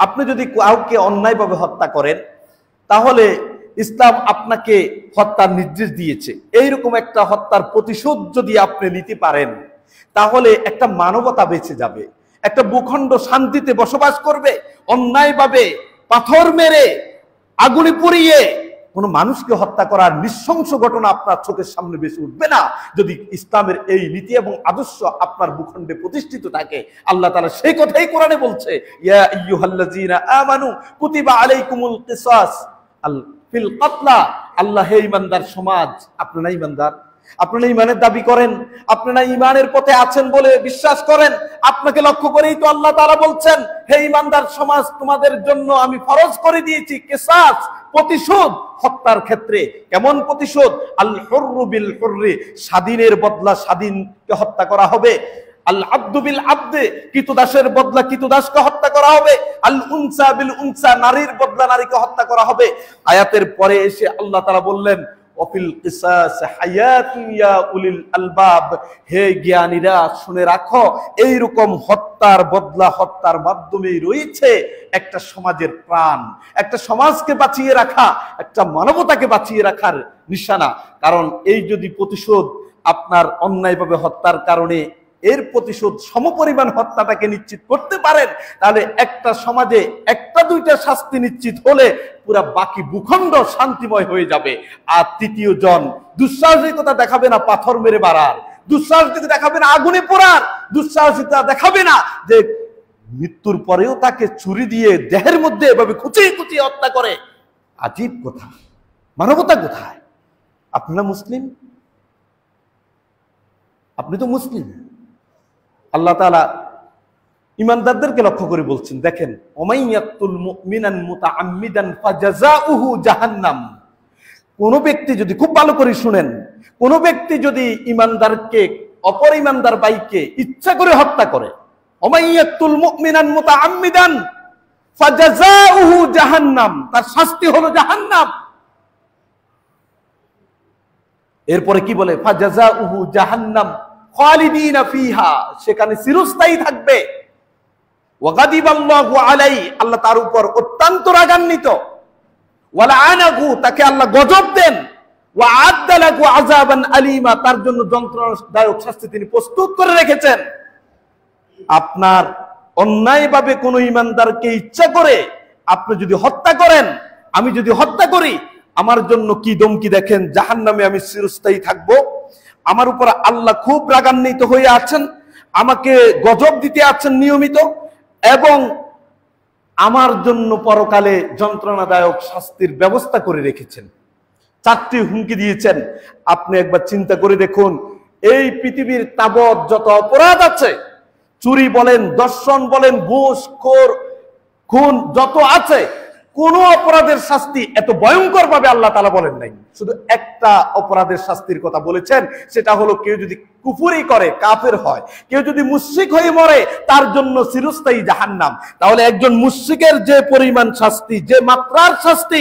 আপনি যদি কাউকে অন্যায়ভাবে হত্যা করেন, তাহলে ইসলাম আপনাকে হত্যার নির্দেশ দিয়েছে। এইরকম একটা হত্যার প্রতিশোধ যদি আপনি নিতে পারেন, তাহলে একটা মানবতা বেঁচে যাবে, একটা ভূখণ্ড শান্তিতে বসবাস করবে। অন্যায়ভাবে পাথর মেরে, আগুনে পুড়িয়ে কোন মানুষকে হত্যা করার নৃশংস ঘটনা আপনার চোখের সামনে বেশি উঠবে না, যদি ইসলামের এই নীতি এবং আদর্শ আপনার ভূখণ্ডে প্রতিষ্ঠিত থাকে। আল্লাহ তাআলা সেই কথাই কোরআনে বলছে, ইয়া আইয়ুহাল্লাযীনা আমানু কুতিবা আলাইকুমুল কিসাস ফিল কাতলা। আল্লাহ, হে ঈমানদার সমাজ, আপনারা ঈমানদার, আপনারা ঈমানের দাবি করেন, আপনারা ঈমানের পথে আছেন বলে বিশ্বাস করেন, আপনাকে লক্ষ্য করেই তো আল্লাহ তাআলা বলছেন, হে ঈমানদার সমাজ, তোমাদের জন্য আমি ফরজ করে দিয়েছি কিসাস, প্রতিশোধ হত্যার ক্ষেত্রে। কেমন প্রতিশোধ? আল হুররু বিল হুররি, স্বাধীনের বদলা স্বাধীনকে হত্যা করা হবে। আল আব্দু বিল আব্দে, কৃতদাসের বদলা কৃতদাসকে হত্যা করা হবে। আল উনসা বিল উনসা, নারীর বদলা নারীকে হত্যা করা হবে। আয়াতের পরে এসে আল্লাহ তাআলা বললেন, ওয়াফিল কিসাস হায়াতুন ইয়া উলিল আলবাব, হে জ্ঞানীরা শুনে রাখো, এইরকম হত্যার বদলা, হত্যার মাধ্যমেই রয়েছে একটা সমাজের প্রাণ, একটা সমাজকে বাঁচিয়ে রাখা, একটা মানবতাকে বাঁচিয়ে রাখার নিশানা। কারণ এই যদি প্রতিশোধ আপনার অন্যায়ভাবে হত্যার কারণে এর প্রতিশোধ সমপরিমাণ হত্যাটাকে নিশ্চিত করতে পারেন, তাহলে একটা সমাজে একটা দুইটা শাস্তি নিশ্চিত হলে পুরা বাকি ভূখণ্ড শান্তিময় হয়ে যাবে। আর তৃতীয় জন দুঃসাহসিকতা দেখাবে না পাথর মেরে মারার, দুঃসাহসিকতা দেখাবে না আগুনে পোড়ার, দুঃসাহসিকতা দেখাবে না যে মৃত্যুর পরেও তাকে ছুরি দিয়ে দেহের মধ্যে এভাবে খুঁচিয়ে খুঁচিয়ে হত্যা করে। আজীব কথা, মানবতা কোথায়? আপনারা মুসলিম, আপনি তো মুসলিম। আল্লাহ তাআলা ইমানদারদেরকে লক্ষ্য করে বলছেন, দেখেন, ওমাইয়াতুল মুমিনান মুতাআম্মিদান ফাজাযাউহু জাহান্নাম। কোন ব্যক্তি যদি, খুব ভালো করে শুনেন, কোন ব্যক্তি যদি ইমানদারকে, অপর ইমানদার ভাইকে ইচ্ছা করে হত্যা করে, ওমাইয়াতুল মুমিনান মুতাআম্মিদান ফাজাযাউহু জাহান্নাম, তার শাস্তি হলো জাহান্নাম। এরপরে কি বলে? ফাজাযাউহু জাহান্নাম খালিদিনা ফিহা, সেখানে চিরস্থায়ী থাকবে। ওয়া গাদিবাল্লাহু আলাইহি, আল্লাহ তার উপর অত্যন্ত রাগান্বিত। ওয়া লাআনাহু, তাকে আল্লাহ গজব দেন। ওয়া আ'আদ্দা লাহু আযাবান আলীমা, তার জন্য যন্ত্রণাদায়ক শাস্তি তিনি প্রস্তুত করে রেখেছেন। আপনার অন্যায়ভাবে কোন ইমানদারকে ইচ্ছা করে আপনি যদি হত্যা করেন, আমি যদি হত্যা করি, আমার জন্য কি ধমকি দেখেন, জাহান্নামে আমি চিরস্থায়ী থাকবো। আমার উপর আল্লাহ খুব রাগান্বিত হয়ে আছেন, আমাকে গজব দিতে আছেন নিয়মিত, এবং আমার জন্য পরকালে যন্ত্রণাদায়ক শাস্তির ব্যবস্থা করে রেখেছেন। 4টি হুমকি দিয়েছেন। আপনি একবার চিন্তা করে দেখুন, এই পৃথিবীর তাবৎ যত অপরাধ আছে, চুরি বলেন, দর্শন বলেন, ঘুষ, খুন যত আছে, কোন অপরাধের শাস্তি এত ভয়ঙ্কর ভাবে আল্লাহ তাআলা বলেন নাই। শুধু একটা অপরাধের শাস্তির কথা বলেছেন, সেটা হলো কেউ যদি কুফরি করে, কাফের হয়, কেউ যদি মুশরিক হয়ে মরে, তার জন্য চিরস্থায়ী জাহান্নাম। তাহলে একজন মুশরিকের যে পরিমাণ শাস্তি, যে মাত্রার শাস্তি,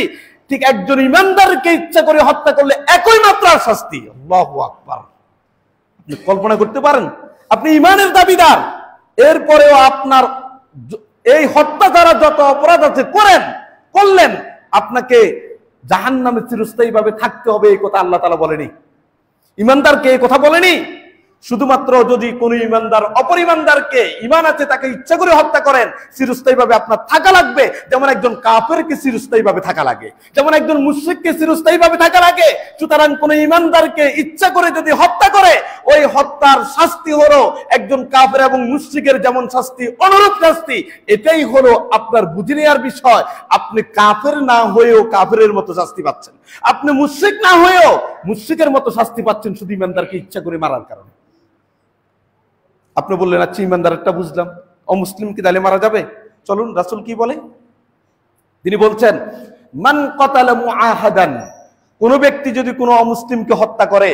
ঠিক একজন ইমানদারকে ইচ্ছা করে হত্যা করলে একই মাত্রার শাস্তি। আল্লাহু আকবার। আপনি কল্পনা করতে পারেন? আপনি ইমানের দাবিদার, এরপরেও আপনার এই হত্যা দ্বারা যত অপরাধ আছে করলেন, আপনাকে জাহান্নামে চিরস্থায়ী ভাবে থাকতে হবে, এই কথা আল্লাহ তাআলা বলেনি। ইমানদারকে এই কথা বলেনি। শুধুমাত্র যদি কোন ইমানদার অপর ইমানদারকে, ইমান আছে, তাকে ইচ্ছা করে হত্যা করেন, চিরস্থায়ী ভাবে আপনার থাকা লাগবে, যেমন একজন কাফেরকে চিরস্থায়ী ভাবে থাকা লাগে, যেমন একজন মুশরিককে চিরস্থায়ী ভাবে থাকা লাগে। সুতরাং কোন ইমানদারকে ইচ্ছা করে যদি হত্যা করে, ওই হত্যার শাস্তি হলো একজন কাফের এবং মুশরিকের যেমন শাস্তি, অনুরূপ শাস্তি। এটাই হলো আপনার বুঝে নেওয়ার বিষয়। আপনি কাফের না হয়েও কাফেরের মতো শাস্তি পাচ্ছেন, আপনি মুশরিক না হয়েও মুশরিকের মতো শাস্তি পাচ্ছেন, শুধু ইমানদারকে ইচ্ছা করে মারার কারণে। আপনি বললেন, আচ্ছা ইমানদারটা বুঝলাম, অমুসলিম কি তাহলে মারা যাবে? চলুন রাসূল কি বলে। তিনি বলছেন, মান কাতালা মুআহাদান, কোন ব্যক্তি যদি কোনো অমুসলিমকে হত্যা করে,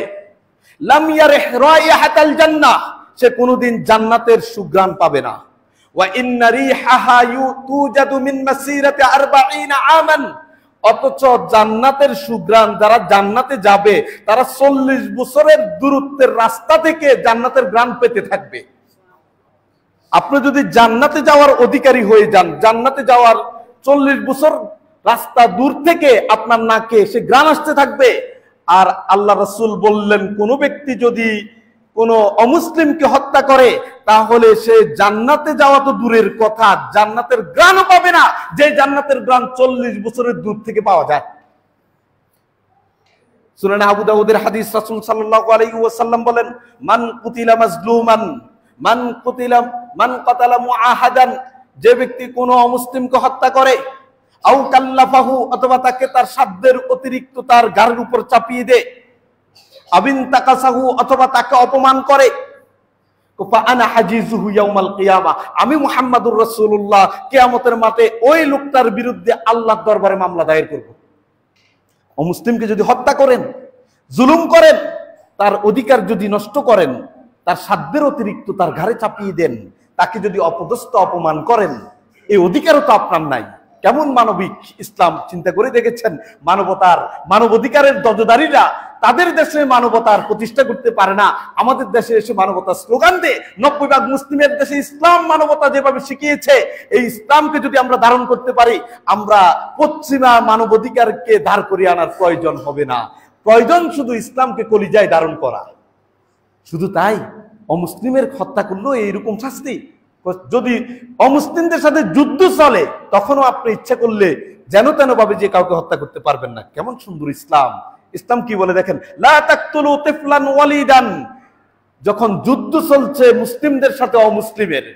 লাম ইয়ারিহ রাইহাতাল জান্নাহ, সে কোনোদিন জান্নাতের সুঘ্রাণ পাবে না। ওয়া ইন্না রিহাহা তুজাদু মিন মাসিরাতি 40 আমান, অথচ জান্নাতের সুঘ্রাণ, যারা জান্নাতে যাবে তারা 40 বছরের দূরত্বের রাস্তা থেকে জান্নাতের ঘ্রাণ পেতে থাকবে। আপনি যদি জান্নাতে যাওয়ার অধিকারী হয়ে যান, জান্নাতে যাওয়ার 40 বছর রাস্তা দূর থেকে আপনার নাকে সে ঘ্রাণ আসতে থাকবে। আর আল্লাহ রাসূল বললেন, কোন ব্যক্তি যদি কোন অমুসলিমকে হত্যা করে, তাহলে সে জান্নাতে যাওয়া তো দূরের কথা, জান্নাতের ঘ্রাণও পাবে না, যে জান্নাতের ঘ্রাণ 40 বছরের দূর থেকে পাওয়া যায়। সুনানে আবু দাউদের হাদিস, রাসূল সাল্লাল্লাহু আলাইহি ওয়াসাল্লাম বলেন, মান কুতিলা মাজলুমান, মান কাতালা মুআহাদান, যে ব্যক্তি কোন অমুসলিমকে হত্যা করে, আও কাল্লাফাহু, অথবা তাকে তার সাধ্যের অতিরিক্ত তার ঘাড়ের উপর চাপিয়ে দেয়, আবিন তাকাসাহু, অথবা তাকে অপমান করে, ফাআনা হাজিজুহু ইয়াউমাল কিয়ামা, আমি মুহাম্মাদুর রাসূলুল্লাহ কিয়ামতের মাঠে ওই লোকটার বিরুদ্ধে আল্লাহর দরবারে মামলা দায়ের করব। অমুসলিমকে যদি হত্যা করেন, জুলুম করেন, তার অধিকার যদি নষ্ট করেন, তার সাধ্যের অতিরিক্ত তার ঘাড়ে চাপিয়ে দেন, তাকে যদি অপদস্থ অপমান করেন, এই অধিকারও তো আপনার নাই। কেমন মানবিক ইসলাম, চিন্তা করে দেখেছেন? মানবাধিকারের দজদারীরা তাদের দেশে মানবতার প্রতিষ্ঠা করতে পারে না, আমাদের দেশে এসে মানবতার স্লোগান দেয়। 90% মুসলিমের দেশে ইসলাম মানবতা যেভাবে শিখিয়েছে, এই ইসলামকে যদি আমরা ধারণ করতে পারি, আমরা পশ্চিমা মানবাধিকারকে ধার করিয়ে আনার প্রয়োজন হবে না। প্রয়োজন শুধু ইসলামকে কলিজায় ধারণ করা। শুধু তাই, অমুসলিমের হত্যা করলেও এইরকম শাস্তি। যদি অমুসলিমদের সাথে যুদ্ধ চলে, তখনও আপনি ইচ্ছা করলে যেন তেন ভাবে যে কাউকে হত্যা করতে পারবেন না। কেমন সুন্দর ইসলাম! ইসলাম কি বলে দেখেন, লা তাকতুলু তিফলান ওয়ালিদান, যখন যুদ্ধ চলছে মুসলিমদের সাথে অমুসলিমের,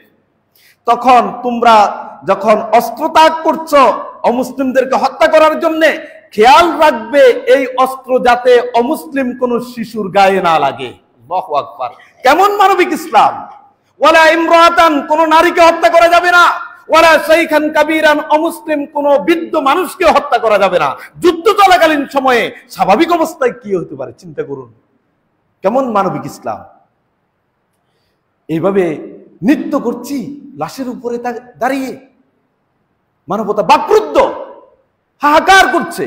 তখন তোমরা যখন অস্ত্র ত্যাগ করছো অমুসলিমদেরকে হত্যা করার জন্য, খেয়াল রাখবে এই অস্ত্র যাতে অমুসলিম কোন শিশুর গায়ে না লাগে। আল্লাহু আকবার। কেমন মানবিক ইসলাম! ওয়ালা ইমরাতান, কোন নারীকে হত্যা করা যাবে না। ওয়ালা শাইখান কাবীরান, অমুসলিম কোন বৃদ্ধ মানুষকে হত্যা করা যাবে না। যুদ্ধ চলাকালীন সময়ে স্বাভাবিক অবস্থায় কি হতে পারে চিন্তা করুন, কেমন মানবিক ইসলাম! এইভাবে নৃত্য করছি লাশের উপরে দাঁড়িয়ে, মানবতা বাকরুদ্ধ, হাহাকার করছে।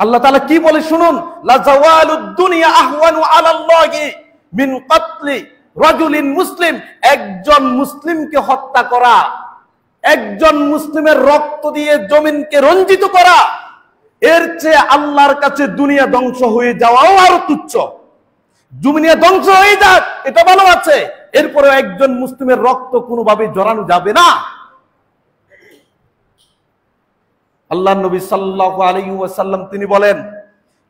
আল্লাহ তাআলা কি বলে শুনুন, লা জাওয়ালুদ দুনিয়া আহওয়ানু আলাল্লাহি মিন কাতলি রাজুলিন মুসলিম, একজন মুসলিমকে হত্যা করা, একজন মুসলিমের রক্ত দিয়ে জমিনকে রঞ্জিত করা, এর চেয়ে আল্লাহর কাছে দুনিয়া ধ্বংস হয়ে যাওয়াও আরো তুচ্ছ। দুনিয়া ধ্বংস হয়ে যাক এটা ভালো আছে, এরপরে একজন মুসলিমের রক্ত কোনোভাবে জড়ানো যাবে না। আল্লাহর নবী সাল্লাল্লাহু আলাইহি ওয়াসাল্লাম তিনি বলেন,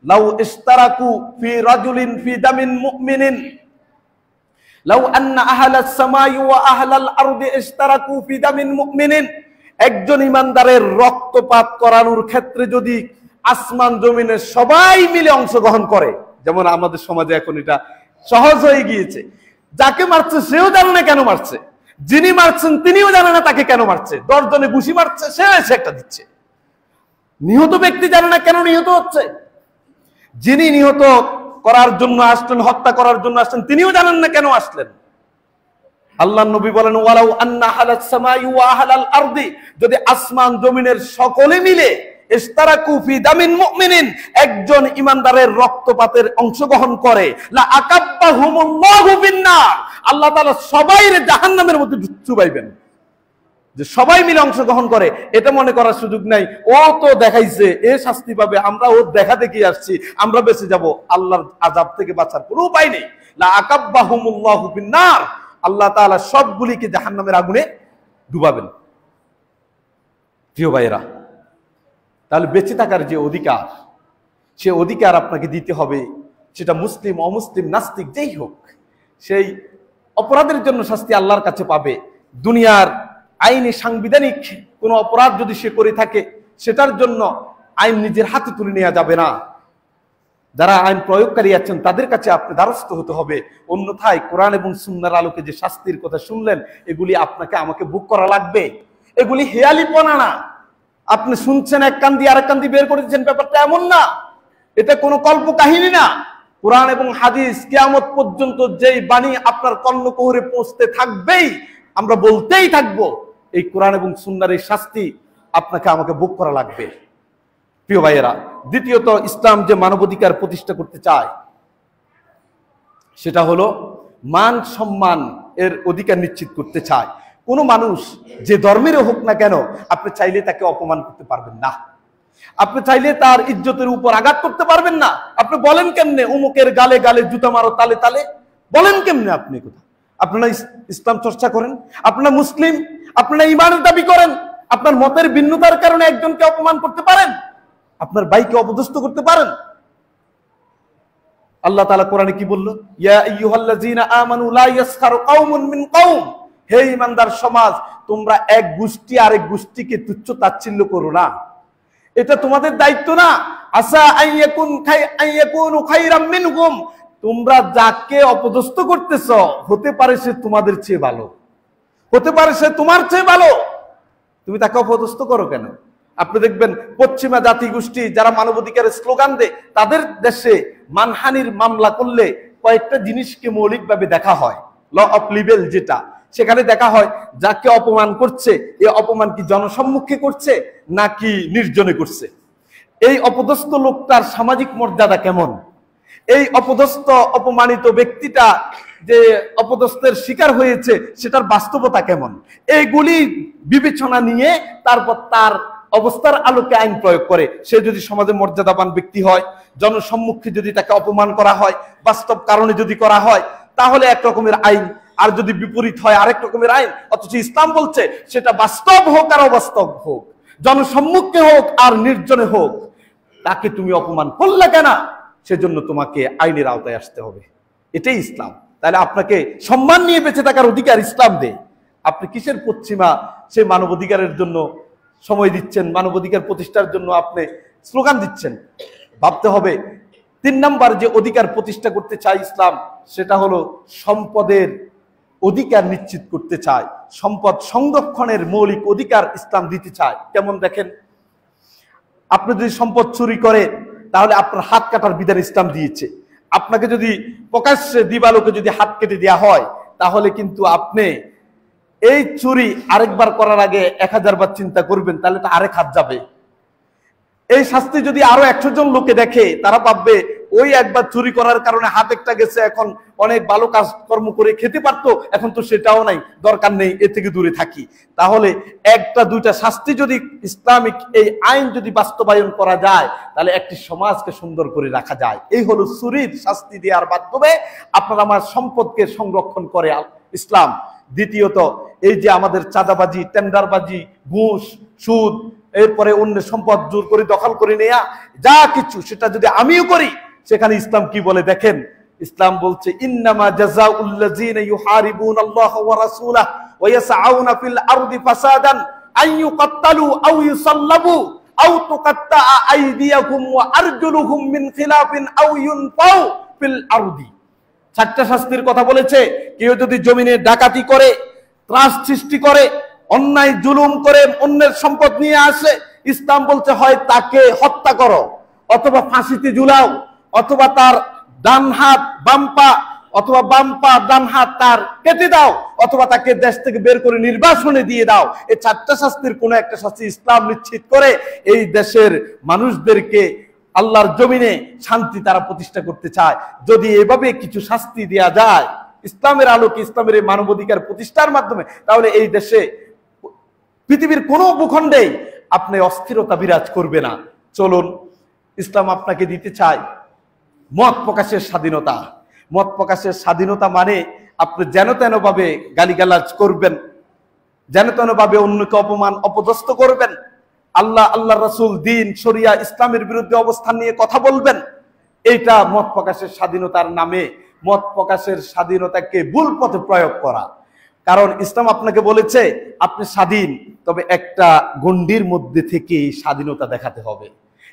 লাউ ইশতারাকু ফি রাজুলিন ফি দামিন মুমিনিন লাউ আন্না আহলাস সামাই ওয়া আহলাল আরদি ইশতারাকু ফি দামিন মুমিনিন, একজন ইমানদারের রক্তপাত করানোর ক্ষেত্রে যদি আসমান জমিনের সবাই মিলে অংশগ্রহণ করে, যেমন আমাদের সমাজে এখন এটা সহজ হয়ে গিয়েছে, যাকে মারছে সেও জানে না কেন মারছে, যিনি মারছেন তিনিও জানে না তাকে কেন মারছে, 10 জনে ঘুষি মারছে, সে এসে একটা দিচ্ছে, নিহত ব্যক্তি জানে না কেন নিহত হচ্ছে, যিনি নিহত করার জন্য আসলেন, হত্যা করার জন্য আসলেন, তিনিও জানেন না কেন আসলেন। আল্লাহর নবী বলেন, ওয়ালাউ আন্না আহলাস সামাই ওয়া আহলাল আরদি, যদি আসমান জমিনের সকলে মিলে ইশতারাকু ফি দামিন মুমিনিন, একজন ইমানদারের রক্তপাতের অংশগ্রহণ করে, লা আকাব্বাহুমুল্লাহু বিন্নার, আল্লাহ তাআলা সবাইরে জাহান্নামের মধ্যে চুবাইবেন। যে সবাই মিলে অংশগ্রহণ করে এটা মনে করার সুযোগ নাই, ও তো দেখাইছে এ শাস্তি পাবে, আমরা ওর দেখা দেখি আসছি, আমরা বেঁচে যাব, আল্লাহর আযাব থেকে বাঁচার কোনো উপায় নেই। লা আকাব্বাহুমুল্লাহু বিন্নার, আল্লাহ তাআলা সবগুলিকে জাহান্নামের আগুনে ডুবাবেন। প্রিয় ভাইয়েরা, তাহলে বেঁচে থাকার যে অধিকার, সে অধিকার আপনাকে দিতে হবে, সেটা মুসলিম অমুসলিম নাস্তিক যেই হোক, সেই অপরাধের জন্য শাস্তি আল্লাহর কাছে পাবে। দুনিয়ার আইনি সাংবিধানিক কোন অপরাধ যদি সে করে থাকে, সেটার জন্য আইন নিজের হাতে তুলে নেওয়া যাবে না। যারা আইন প্রয়োগকারী আছেন তাদের কাছে আপনি দ্বারস্থ হতে হবে, অন্যথায় কোরআন এবং সুন্নাহর আলোকে যে শাস্তির কথা শুনলেন, এগুলি আপনাকে আমাকে বুক করা লাগবে। এগুলি হেয়ালিপনা না, আপনি শুনছেন এক কান দিয়ে আরেক কান দিয়ে বের করে দিচ্ছেন, ব্যাপারটা এমন না, এটা কোনো কল্প কাহিনী না। কোরআন এবং হাদিস কিয়ামত পর্যন্ত যেই বাণী আপনার কর্ণকুহরে পৌঁছতে থাকবেই, আমরা বলতেই থাকবো, এই কোরআন এবং সুন্নাহর এই শাস্তি আপনাকে আমাকে ভোগ করা লাগবে। প্রিয় ভাইয়েরা, দ্বিতীয়ত, ইসলাম যে মানবাধিকার প্রতিষ্ঠা করতে চায়, সেটা হলো মান সম্মান এর অধিকার নিশ্চিত করতে চায়। কোনো মানুষ যে ধর্মেরও হোক না কেন, আপনি চাইলে তাকে অপমান করতে পারবেন না, আপনি চাইলে তার ইজ্জতের উপর আঘাত করতে পারবেন না। আপনি বলেন কেমনে উমুকের গালে গালে জুতা মারো তালে তালে, বলেন কেমনে? আপনি কথা, আপনারা ইসলাম চর্চা করেন, আপনারা মুসলিম, আপনারা ঈমানের দাবি করেন, আপনার মতের ভিন্নতার কারণে একজনকে অপমান করতে পারেন, আপনার ভাইকে অপদস্থ করতে পারেন। আল্লাহ তাআলা কোরআনে কি বলল? ইয়া আইয়ুহাল্লাযীনা আমানু লা ইয়াসখারু কওমুন মিন কওম, হে ঈমানদার সমাজ, তোমরা এক গোষ্ঠী আরেক গোষ্ঠীকে তুচ্ছ তাচ্ছিল্য করো না, এটা তোমাদের দায়িত্ব না। আসা আইয়াকুনু খায়রাম মিনহুম, তোমরা যাকে অপদস্থ করতেছ, হতে পারে সে তোমাদের চেয়ে ভালো, হতে পারে সে তোমার চেয়ে ভালো, তুমি তাকে অপদস্থ করো কেন? আপনি দেখবেন পশ্চিমা জাতি গোষ্ঠী যারা মানবাধিকারের স্লোগান দেয়, তাদের দেশে মানহানির মামলা করলে কয়েকটা জিনিসকে মৌলিকভাবে দেখা হয়। ল অফ লিবেল যেটা, সেখানে দেখা হয় যাকে অপমান করছে, এই অপমান কি জনসম্মুখে করছে নাকি নির্জনে করছে, এই অপদস্থ লোকটার সামাজিক মর্যাদা কেমন, এই অপদস্থ অপমানিত ব্যক্তিটা যে অপদস্থের শিকার হয়েছে সেটার বাস্তবতা কেমন, এইগুলি বিবেচনা নিয়ে তারপর তার অবস্থার আলোকে আইন প্রয়োগ করে। সে যদি সমাজে মর্যাদাবান ব্যক্তি হয়, জনসম্মুখে যদি তাকে অপমান করা হয়, বাস্তব কারণে যদি করা হয়, তাহলে এক রকমের আইন, আর যদি বিপরীত হয় আরেক রকমের আইন। অথচ ইসলাম বলছে সেটা বাস্তব হোক আর অবাস্তব হোক, জনসম্মুখে হোক আর নির্জনে হোক, তাকে তুমি অপমান করলে কেন, সেজন্য তোমাকে আইনের আওতায় আসতে হবে। এটাই ইসলাম। তাহলে আপনাকে সম্মান নিয়ে বেঁচে থাকার অধিকার ইসলাম দেয়। আপনি কিসের পশ্চিমা সে মানবাধিকারের জন্য সময় দিচ্ছেন, মানবাধিকার প্রতিষ্ঠার জন্য আপনি স্লোগান দিচ্ছেন। ভাবতে হবে 3 নাম্বার যে অধিকার প্রতিষ্ঠা করতে চায় ইসলাম, সেটা হলো সম্পদের অধিকার নিশ্চিত করতে চায়। সম্পদ সংরক্ষণের মৌলিক অধিকার ইসলাম দিতে চায়। কেমন দেখেন, আপনি যদি সম্পদ চুরি করেন তাহলে আপনার হাত কাটার বিধান ইসলাম দিয়েছে। আপনাকে যদি প্রকাশ্যে দিবালোকে যদি হাত কেটে দেওয়া হয়, তাহলে কিন্তু আপনি এই চুরি আরেকবার করার আগে 1000 বার চিন্তা করবেন, তাহলে তো আরেক হাত যাবে। এই শাস্তি যদি আরো 100 জন লোকে দেখে, তারা ভাববে ওই একবার চুরি করার কারণে হাত একটা গেছে, এখন অনেক ভালো কাজকর্ম করে খেতে পারতো, এখন তো সেটাও নাই, দরকার নেই, এ থেকে দূরে থাকি। তাহলে একটা দুইটা শাস্তি যদি ইসলামিক এই আইন যদি বাস্তবায়ন করা যায়, তাহলে একটি সমাজকে সুন্দর করে রাখা যায়। এই হলো চুরির শাস্তি দেওয়ার মাধ্যমে আপনার আমার সম্পদকে সংরক্ষণ করে ইসলাম। দ্বিতীয়ত, এই যে আমাদের চাঁদাবাজি, টেন্ডারবাজি, ঘুষ, সুদ, এরপরে অন্য সম্পদ জোর করে দখল করে নেয়া, যা কিছু সেটা যদি আমিও করি, সেখানে ইসলাম কি বলে দেখেন, ইসলাম বলছে ইন্নামা জাযাউল লাযিনা ইউহারিবুনাল্লাহা ওয়া রাসূলাহু ওয়া ইয়াসআউনা ফিল আরদি ফাসাদান আন ইউকাত্তালু আও ইউসাল্লাবু আও তুকাত্তাআ আইদিয়াকুম ওয়া আরজুলুহুম মিন খিলাফিন আও ইউনফাউ ফিল আরদি। 4টা শাস্তির কথা বলেছে। কেউ যদি জমিনে ডাকাতি করে, ত্রাস সৃষ্টি করে, অন্যায় জুলুম করে অন্যের সম্পদ নিয়ে আসে, ইসলাম বলছে হয় তাকে হত্যা করো, অথবা ফাঁসিতে ঝুলাও, অথবা তার ডান হাত বাম পা, অথবা বাম পা ডান হাত তার কেটে দাও, অথবা তাকে দেশ থেকে বের করে নির্বাসনে দিয়ে দাও। এই 4টা শাস্তির কোন একটা শাস্তি ইসলাম নিশ্চিত করে এই দেশের মানুষদেরকে আল্লাহর জমিনে শান্তি তারা প্রতিষ্ঠা করতে চায়। যদি এভাবে কিছু শাস্তি দেয়া যায় ইসলামের আলোকে, ইসলামের এই মানবাধিকার প্রতিষ্ঠার মাধ্যমে, তাহলে এই দেশে পৃথিবীর কোন ভূখণ্ডে আপনি অস্থিরতা বিরাজ করবে না। চলুন, ইসলাম আপনাকে দিতে চায় মত প্রকাশের স্বাধীনতা। মত প্রকাশের স্বাধীনতা মানে আপনি যেন তেন ভাবে গালিগালাজ করবেন, যেন তেন ভাবে অন্যকে অপমান অপদস্থ করবেন, আল্লাহ রাসূল, দিন, শরিয়া, ইসলামের বিরুদ্ধে অবস্থান নিয়ে কথা বলবেন। এইটা মত প্রকাশের স্বাধীনতার নামে মত প্রকাশের স্বাধীনতাকে ভুল পথে প্রয়োগ করা। কারণ ইসলাম আপনাকে বলেছে আপনি স্বাধীন, তবে একটা গণ্ডির মধ্যে থেকে স্বাধীনতা দেখাতে হবে।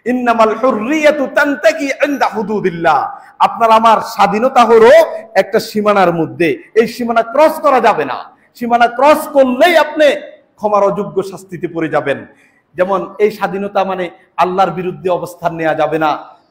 ইন্নামাল হুররিয়াতু তানতাকি ইনদা হুদুদিল্লাহ। আপনার আমার স্বাধীনতা হলো একটা সীমানার মধ্যে, এই সীমানা ক্রস করা যাবে না। সীমানা ক্রস করলেই আপনি ক্ষমার অযোগ্য শাস্তিতে পড়ে যাবেন। যেমন এই স্বাধীনতা মানে আল্লাহর বিরুদ্ধে অবস্থান নেওয়া যাবে না।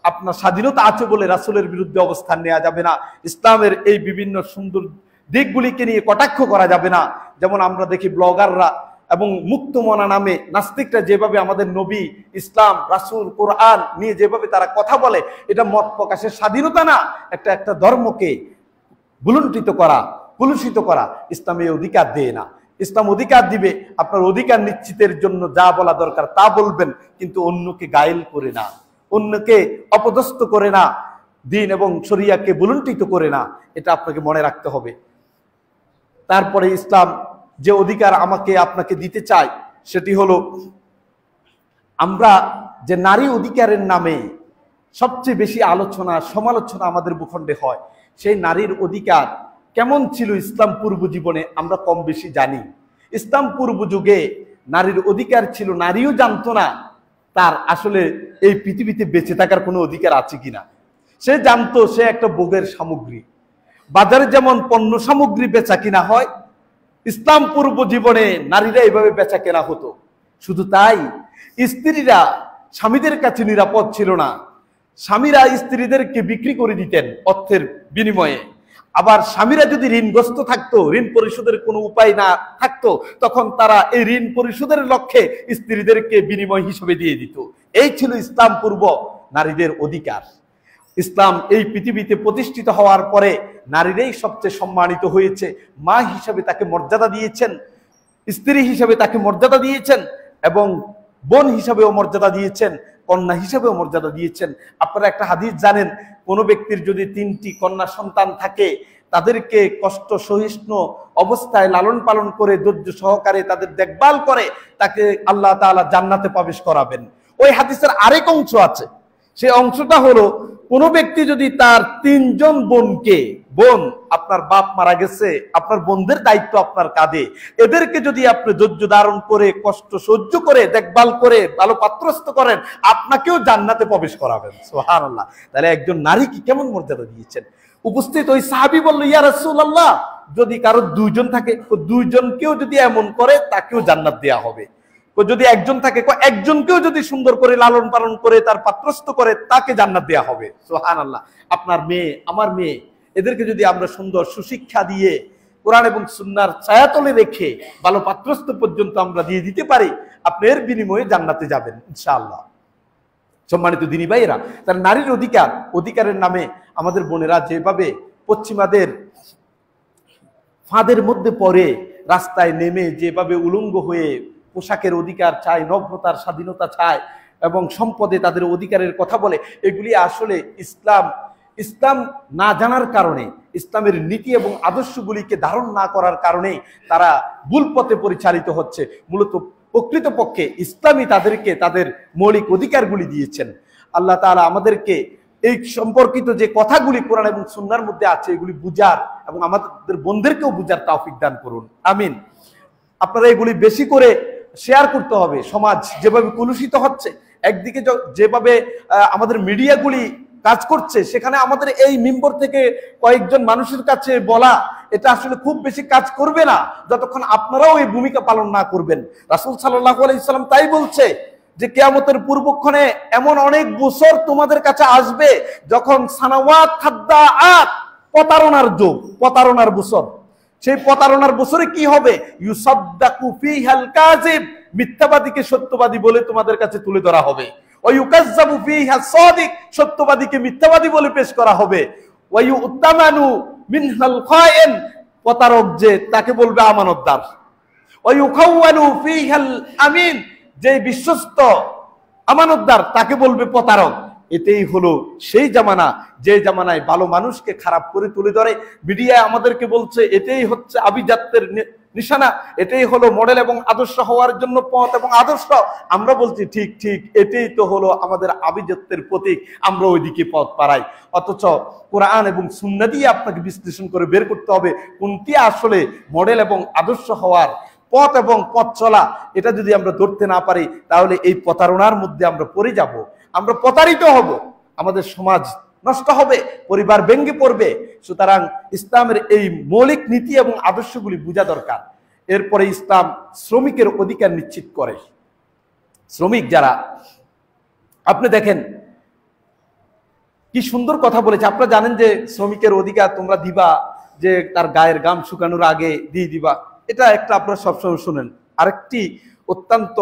আপনার স্বাধীনতা আছে বলে রাসূলের বিরুদ্ধে অবস্থান নেওয়া যাবে না। ইসলামের এই বিভিন্ন সুন্দর দিকগুলিকে নিয়ে কটাক্ষ করা যাবে না। যেমন আমরা দেখি ব্লগাররা এবং মুক্তমনা নামে নাস্তিকরা যেভাবে আমাদের নবী, ইসলাম, রাসূল, কোরআন নিয়ে যেভাবে তারা কথা বলে, এটা মত প্রকাশের স্বাধীনতা না, একটা ধর্মকে ভুলুণ্ঠিত করা, কুলুষিত করা। ইসলাম এই অধিকার দেয় না। ইসলাম অধিকার দিবে আপনার অধিকার নিশ্চিতের জন্য যা বলা দরকার তা বলবেন, কিন্তু অন্যকে গায়েল করে না, অন্যকে অপদস্থ করে না, দিন এবং শরিয়াকে ভুলুণ্ঠিত করে না। এটা আপনাকে মনে রাখতে হবে। তারপরে ইসলাম যে অধিকার আমাকে আপনাকে দিতে চায়, সেটি হলো আমরা যে নারী অধিকারের নামে সবচেয়ে বেশি আলোচনা সমালোচনা আমাদের ভূখণ্ডে হয়, সেই নারীর অধিকার কেমন ছিল ইসলাম পূর্ব জীবনে আমরা কম বেশি জানি। ইসলাম পূর্ব যুগে নারীর অধিকার ছিল, নারীও জানতো না তার আসলে এই পৃথিবীতে বেঁচে থাকার কোনো অধিকার আছে কিনা। সে জানতো সে একটা ভোগের সামগ্রী। বাজারে যেমন পণ্য সামগ্রী বেচা কিনা হয়, ইসলাম পূর্ব জীবনে নারীরা এভাবে বেচা কেনা হতো। শুধু তাই, স্ত্রীরা স্বামীদের কাছে নিরাপদ ছিল না। স্বামীরা স্ত্রীদেরকে বিক্রি করে দিতেন অর্থের বিনিময়ে। আবার স্বামীরা যদি ঋণগ্রস্ত থাকতো, ঋণ পরিশোধের কোনো উপায় না থাকতো, তখন তারা এই ঋণ পরিশোধের লক্ষ্যে স্ত্রীদেরকে বিনিময় হিসেবে দিয়ে দিত। এই ছিল ইসলাম পূর্ব নারীদের অধিকার। ইসলাম এই পৃথিবীতে প্রতিষ্ঠিত হওয়ার পরে নারীরাই সবচেয়ে সম্মানিত হয়েছে। মা হিসাবে তাকে মর্যাদা দিয়েছেন, স্ত্রী হিসাবে তাকে মর্যাদা দিয়েছেন, এবং বোন হিসাবেও মর্যাদা দিয়েছেন, কন্যা হিসাবেও মর্যাদা দিয়েছেন। আপনারা একটা হাদিস জানেন, কোনো ব্যক্তির যদি 3টি কন্যা সন্তান থাকে, তাদেরকে কষ্ট সহিষ্ণু অবস্থায় লালন পালন করে ধৈর্য সহকারে তাদের দেখভাল করে তাকে আল্লাহ তাআলা জান্নাতে প্রবেশ করাবেন। ওই হাদিসের আরেক অংশ আছে, সেই অংশটা হলো কোনো ব্যক্তি যদি তার 3 জন বোনকে বোন, আপনার বাপ মারা গেছে, আপনার বোনদের দায়িত্ব আপনার কাঁধে। এদেরকে যদি আপনি ধৈর্য ধারণ করে, কষ্ট সহ্য করে, দেখভাল করে, ভালো পাত্রস্থ করেন, আপনাকেও জান্নাতে প্রবেশ করাবেন। সুবহানাল্লাহ। তাহলে একজন নারীকে কেমন মর্যাদা দিয়েছেন। উপস্থিত ওই সাহাবী বলল, ইয়া রাসূলুল্লাহ, যদি কারো দুইজন থাকে, দুইজনকেও যদি এমন করে তাকেও জান্নাত দেয়া হবে। যদি একজন থাকে, একজনকেও যদি সুন্দর করে লালন পালন করে, তার পাত্রস্থ করে, তাকে জান্নাত দেয়া হবে। সুবহানাল্লাহ। আপনার মেয়ে, আমার মেয়ে, এদেরকে যদি আমরা সুন্দর সুশিক্ষা দিয়ে, কোরআন এবং সুন্নাহর ছায়াতলে রেখে ভালো পাত্রস্থ পর্যন্ত আমরা দিয়ে দিতে পারি, আপনি এর বিনিময়ে জান্নাতে যাবেন ইনশাআল্লাহ। সম্মানিত দিনী ভাইয়েরা, তার নারীর অধিকারের নামে আমাদের বোনেরা যেভাবে পশ্চিমাদের ফাঁদের মধ্যে পড়ে রাস্তায় নেমে যেভাবে উলঙ্গ হয়ে পোশাকের অধিকার চায়, নগ্নতার স্বাধীনতা চায় এবং সম্পদে তাদের অধিকারের কথা বলে, এগুলি আসলে ইসলাম না জানার কারণে, ইসলামের নীতি এবং আদর্শগুলিকে ধারণ না করার কারণে তারা ভুল পথে পরিচালিত হচ্ছে। মূলত প্রকৃতপক্ষে ইসলামই তাদেরকে তাদের মৌলিক অধিকারগুলি দিয়েছেন। আল্লাহ তাআলা আমাদেরকে এই সম্পর্কিত যে কথাগুলি কোরআন এবং সুন্নাহর মধ্যে আছে, এগুলি বুঝার এবং আমাদের বোনদেরকেও বুঝার তৌফিক দান করুন, আমিন। আপনারা এগুলি বেশি করে শেয়ার করতে হবে। সমাজ যেভাবে কলুষিত হচ্ছে, একদিকে যেভাবে আমাদের মিডিয়াগুলি কাজ করছে, সেখানে আমাদের এই মিম্বর থেকে কয়েকজন মানুষের কাছে বলা এটা আসলে খুব বেশি কাজ করবে না যতক্ষণ আপনারাও এই ভূমিকা পালন না করবেন। রাসূল সাল্লাল্লাহু আলাইহি সাল্লাম তাই বলছে যে কিয়ামতের পূর্বক্ষণে এমন অনেক বছর তোমাদের কাছে আসবে যখন সানাওয়াত খাদ্দাআত, প্রতারণার যুগ, প্রতারণার বছর। সেই প্রতারণার বছরে কি হবে? ইউসাদ্দাকু ফিহাল কাযিব, মিথ্যাবাদীকে সত্যবাদী বলে তোমাদের কাছে তুলে ধরা হবে। ওয়া ইউকাজ্জাবু ফিহা সাদিক, সত্যবাদীকে মিথ্যাবাদী বলে পেশ করা হবে। ওয়া ইউতামানু মিনহাল খায়েন, প্রতারক যে তাকে বলবে আমানতদার। ওয়া ইউখাওয়ানু ফিহাল আমিন, যে বিশ্বস্ত আমানতদার তাকে বলবে প্রতারক। এটাই হলো সেই জামানা, যে জামানায় ভালো মানুষকে খারাপ করে তুলে ধরে। মিডিয়ায় আমাদেরকে বলছে এটাই হচ্ছে আভিজাত্যের নিশানা, এটাই হলো মডেল এবং আদর্শ হওয়ার জন্য পথ এবং আদর্শ। আমরা বলছি ঠিক ঠিক, এটাই তো হলো আমাদের আভিজাত্যের প্রতীক, আমরা ওইদিকে পথ পাড়াই। অথচ কোরআন এবং সুন্নাহ দিয়ে আপনাকে বিশ্লেষণ করে বের করতে হবে কোনটি আসলে মডেল এবং আদর্শ হওয়ার পথ এবং পথ চলা। এটা যদি আমরা ধরতে না পারি, তাহলে এই প্রতারণার মধ্যে আমরা পড়ে যাব, আমরা প্রতারিত হব, আমাদের সমাজ নষ্ট হবে, পরিবার ভেঙে পড়বে। সুতরাং ইসলামের এই মৌলিক নীতি এবং আদর্শগুলি বোঝা দরকার। এরপরে ইসলাম শ্রমিকের অধিকার নিশ্চিত করে। শ্রমিক যারা, আপনি দেখেন কি সুন্দর কথা বলেছে। আপনারা জানেন যে শ্রমিকের অধিকার তোমরা দিবা, যে তার গায়ের ঘাম শুকানোর আগে দিয়ে দিবা, এটা একটা আপনারা সবসময় শুনেন। আরেকটি অত্যন্ত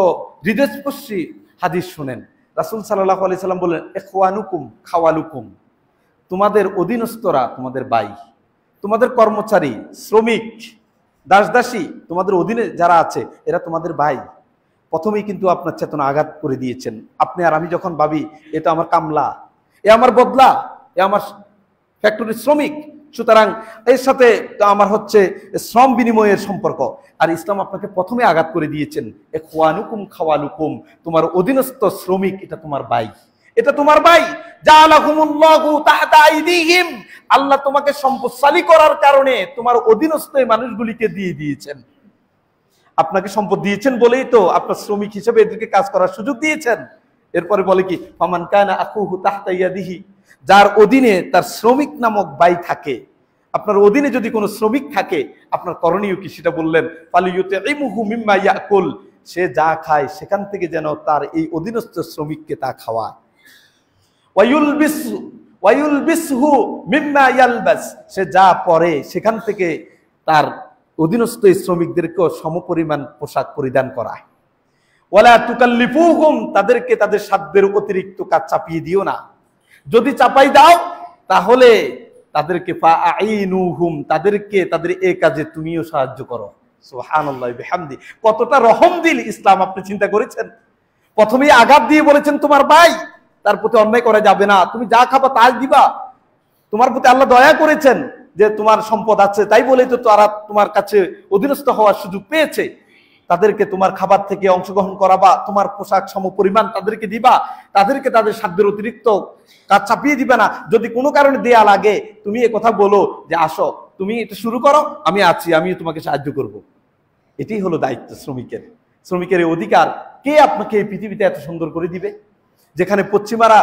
হৃদয়স্পর্শী হাদিস শুনেন। রাসূল সাল্লাল্লাহু আলাইহি সাল্লাম বলেন, ইখওয়ানুকুম খাওয়ালুকুম, তোমাদের অধীনস্থরা তোমাদের ভাই, তোমাদের কর্মচারী, শ্রমিক, দাসদাসী, তোমাদের অধীনে যারা আছে এরা তোমাদের ভাই। প্রথমেই কিন্তু আপনার চেতনা আঘাত করে দিয়েছেন। আপনি আর আমি যখন ভাবি এটা আমার কামলা, এ আমার বদলা, এ আমার ফ্যাক্টরির শ্রমিক, সুতরাং এর সাথে আমার হচ্ছে শ্রম বিনিময়ের সম্পর্ক। আর ইসলাম আপনাকে প্রথমে আঘাত করে দিয়েছেন, ইখওয়ানুকুম খাওয়ালুকুম, তোমার অধীনস্থ শ্রমিক এটা তোমার ভাই, এটা তোমার ভাই। জাআলাহুমুল্লাহু তাহতা আইদিহিম, আল্লাহ তোমাকে সম্পদশালী করার কারণে তোমার অধীনস্থ এই মানুষগুলিকে দিয়ে দিয়েছেন। আপনাকে সম্পদ দিয়েছেন বলেই তো আপনার শ্রমিক হিসেবে এদেরকে কাজ করার সুযোগ দিয়েছেন। এরপরে বলে কি, ফামান কানা আখুহু তাহতা ইয়াদিহি, যার অধীনে তার শ্রমিক নামক ভাই থাকে। আপনার অধীনে যদি কোনো শ্রমিক থাকে, আপনার করণীয় কি সেটা বললেন, ফালিয়ুতইমুহু মিম্মা ইয়াকুল, সে যা খায় সেখান থেকে যেন তার এই অধীনস্থ শ্রমিককে তা খাওয়ায়। ওয়ায়ুলবিসহু মিম্মা ইয়ালবাস, সে যা পরে সেখান থেকে তার অধীনস্থ শ্রমিকদেরকেও সমপরিমাণ পোশাক পরিধান করায়। ওয়ালা তুকাল্লিফুহুম, তাদেরকে তাদের সাধ্যের অতিরিক্ত কাজ চাপিয়ে দিও না। যদি চাপাই দাও তাহলে তাদেরকে ফাআইনুহুম, তাদেরকে তাদের এই কাজে তুমিও সাহায্য করো। সুবহানাল্লাহ বিহামদি, কতটা রহম দিল ইসলাম আপনি চিন্তা করেছেন? প্রথমেই আঘাত দিয়ে বলেছেন তোমার ভাই, তার প্রতি অন্যায় করা যাবে না, তুমি যা খাবা তাই দিবা। তোমার প্রতি আল্লাহ দয়া করেছেন যে তোমার সম্পদ আছে, তাই বলেই তো তারা তোমার কাছে অধীনস্থ হওয়ার সুযোগ পেয়েছে। তাদেরকে তোমার খাবার থেকে অংশগ্রহণ করাবা, তোমার পোশাক সমপরিমাণ তাদেরকে দিবা, তাদেরকে তাদের সাধ্যের অতিরিক্ত কাজ চাপিয়ে দিবে না। যদি কোনো কারণে দেয়া লাগে তুমি এ কথা বলো যে আসো তুমি এটা শুরু করো, আমি আছি, আমি তোমাকে সাহায্য করব। এটাই হলো দায়িত্ব শ্রমিকের। শ্রমিকের এই অধিকার কে আপনাকে এই পৃথিবীতে এত সুন্দর করে দিবে? যেখানে পশ্চিমারা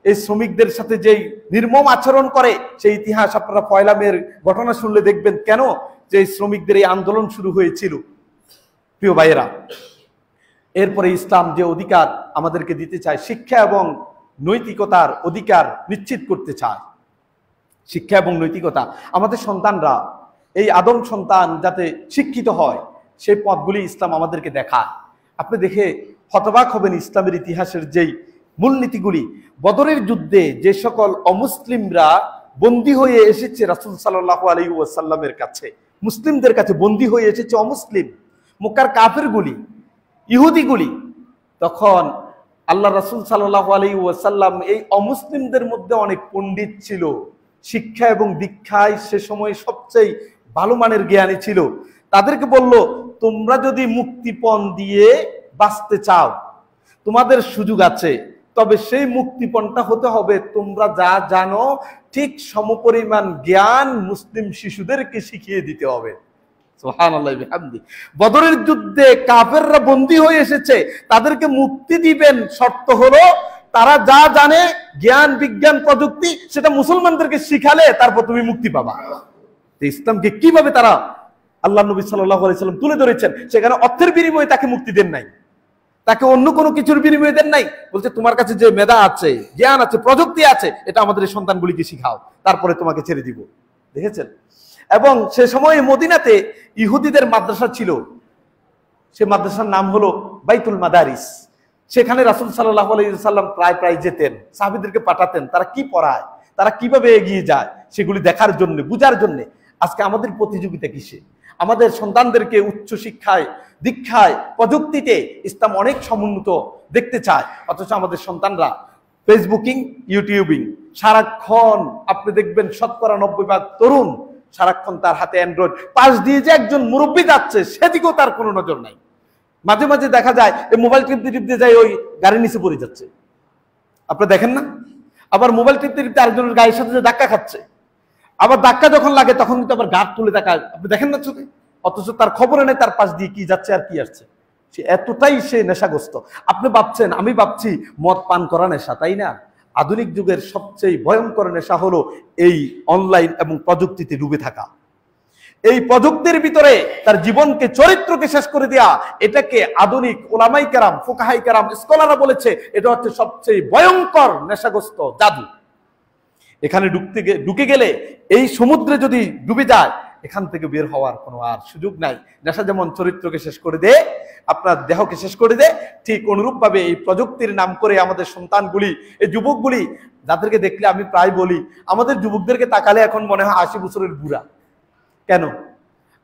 এই শ্রমিকদের সাথে যেই নির্মম আচরণ করে, সেই ইতিহাস আপনারা পয়লা মের ঘটনা শুনলে দেখবেন কেন যে শ্রমিকদের এই আন্দোলন শুরু হয়েছিল। প্রিয় ভাইয়েরা, এরপরে ইসলাম যে অধিকার আমাদেরকে দিতে চায়, শিক্ষা এবং নৈতিকতার অধিকার নিশ্চিত করতে চায়। শিক্ষা এবং নৈতিকতা, আমাদের সন্তানরা, এই আদম সন্তান যাতে শিক্ষিত হয় সেই পথগুলি ইসলাম আমাদেরকে দেখায়। আপনি দেখে হতবাক হবেন ইসলামের ইতিহাসের যেই মূলনীতিগুলি। বদরের যুদ্ধে যে সকল অমুসলিমরা বন্দী হয়ে এসেছে রাসূল সাল্লাল্লাহু আলাইহি ওয়াসাল্লামের কাছে, মুসলিমদের কাছে বন্দী হয়ে এসেছে অমুসলিম মক্কার কাফেরগুলি, ইহুদিগুলি, তখন আল্লাহ রাসূল সাল্লাল্লাহু আলাইহি ওয়াসাল্লাম এই অমুসলিমদের মধ্যে অনেক পণ্ডিত ছিল, শিক্ষা এবং দীক্ষায় সে সময় সবচেয়ে ভালো মানের জ্ঞানী ছিল। তাদেরকে বলল, তোমরা যদি মুক্তিপণ দিয়ে বাঁচতে চাও তোমাদের সুযোগ আছে, তবে সেই মুক্তিপণটা হতে হবে তোমরা যা জানো ঠিক সমপরিমাণ জ্ঞান মুসলিম শিশুদেরকে শিখিয়ে দিতে হবে। সুবহানাল্লাহি বিহামদি। বদরের যুদ্ধে কাফেররা বন্দী হয়ে এসেছে, তাদেরকে মুক্তি দিবেন, শর্ত হলো তারা যা জানে জ্ঞান বিজ্ঞান প্রযুক্তি সেটা মুসলমানদেরকে শিখালে তারপর তুমি মুক্তি পাবা। ইসলামকে কিভাবে তারা আল্লাহ নবী সাল্লাল্লাহু আলাইহি সাল্লাম তুলে ধরেছেন, সেখানে অর্থের বিনিময়ে তাকে মুক্তি দেন নাই, তাকে অন্য কোনো কিছুর বিনিময়ে দেন নাই। বলছে তোমার কাছে যে মেধা আছে, জ্ঞান আছে, প্রযুক্তি আছে, এটা আমাদের এই সন্তানগুলিকে শিখাও, তারপরে তোমাকে ছেড়ে দিব। দেখেছেন? এবং সে সময় মদিনাতে ইহুদিদের মাদ্রাসা ছিল, সে মাদ্রাসার নাম হলো বাইতুল মাদারিস। সেখানে রাসূল সাল্লাল্লাহু আলাইহি সাল্লাম প্রায় প্রায় যেতেন, সাহাবীদেরকে পাঠাতেন তারা কি পড়ায়, তারা কিভাবে এগিয়ে যায় সেগুলি দেখার জন্য, বুঝার জন্য। আজকে আমাদের প্রতিযোগিতা কিসে? আমাদের সন্তানদেরকে উচ্চ শিক্ষায়, দীক্ষায়, প্রযুক্তিতে ইসলাম অনেক সমুন্নত দেখতে চায়, অথচ আমাদের সন্তানরা ফেসবুকিং, ইউটিউবিং, সারাক্ষণ আপনি দেখবেন 90% তরুণ সারাক্ষণ তার হাতে অ্যান্ড্রয়েড, পাশ দিয়ে যে একজন মুরব্বী যাচ্ছে সেদিকেও তার কোনো নজর নাই। মাঝে মাঝে দেখা যায় এই মোবাইল টিপতে টিপতে যায় ওই গাড়ির নিচে পড়ে যাচ্ছে, আপনি দেখেন না? আবার মোবাইল টিপতে টিপতে আরেকজনের গায়ের সাথে ধাক্কা খাচ্ছে, আবার ধাক্কা যখন লাগে তখন কিন্তু আবার গাছ তুলে তাকায়, আপনি দেখেন না চোখে? অথচ তার খবরে নেই তার পাশ দিয়ে কি যাচ্ছে আর কি আসছে। সে এতটাই সে নেশাগ্রস্ত। আপনি ভাবছেন, আমি ভাবছি মদ পান করা নেশা, তাই না? আধুনিক যুগের সবচেয়ে ভয়ঙ্কর নেশা হলো এই অনলাইন এবং প্রযুক্তিতে ডুবে থাকা। এই প্রযুক্তির ভিতরে তার জীবনকে, চরিত্রকে শেষ করে দেয়া, এটাকে আধুনিক ওলামাই কেরাম, ফুকাহাই কেরাম, স্কলাররা বলেছে এটা হচ্ছে সবচেয়ে ভয়ঙ্কর নেশাগ্রস্ত জাদু। এখানে ঢুকে গেলে এই সমুদ্রে যদি ডুবে যায়, এখান থেকে বের হওয়ার কোনো আর সুযোগ নাই। নেশা যেমন চরিত্রকে শেষ করে দেয়, আপনার দেহকে শেষ করে দেয়, ঠিক অনুরূপ ভাবে এই প্রযুক্তির নাম করে আমাদের সন্তানগুলি, এই যুবকগুলি, যাদেরকে দেখলে আমি প্রায় বলি আমাদের যুবকদেরকে তাকালে এখন মনে হয় 80 বছরের বুড়া। কেন?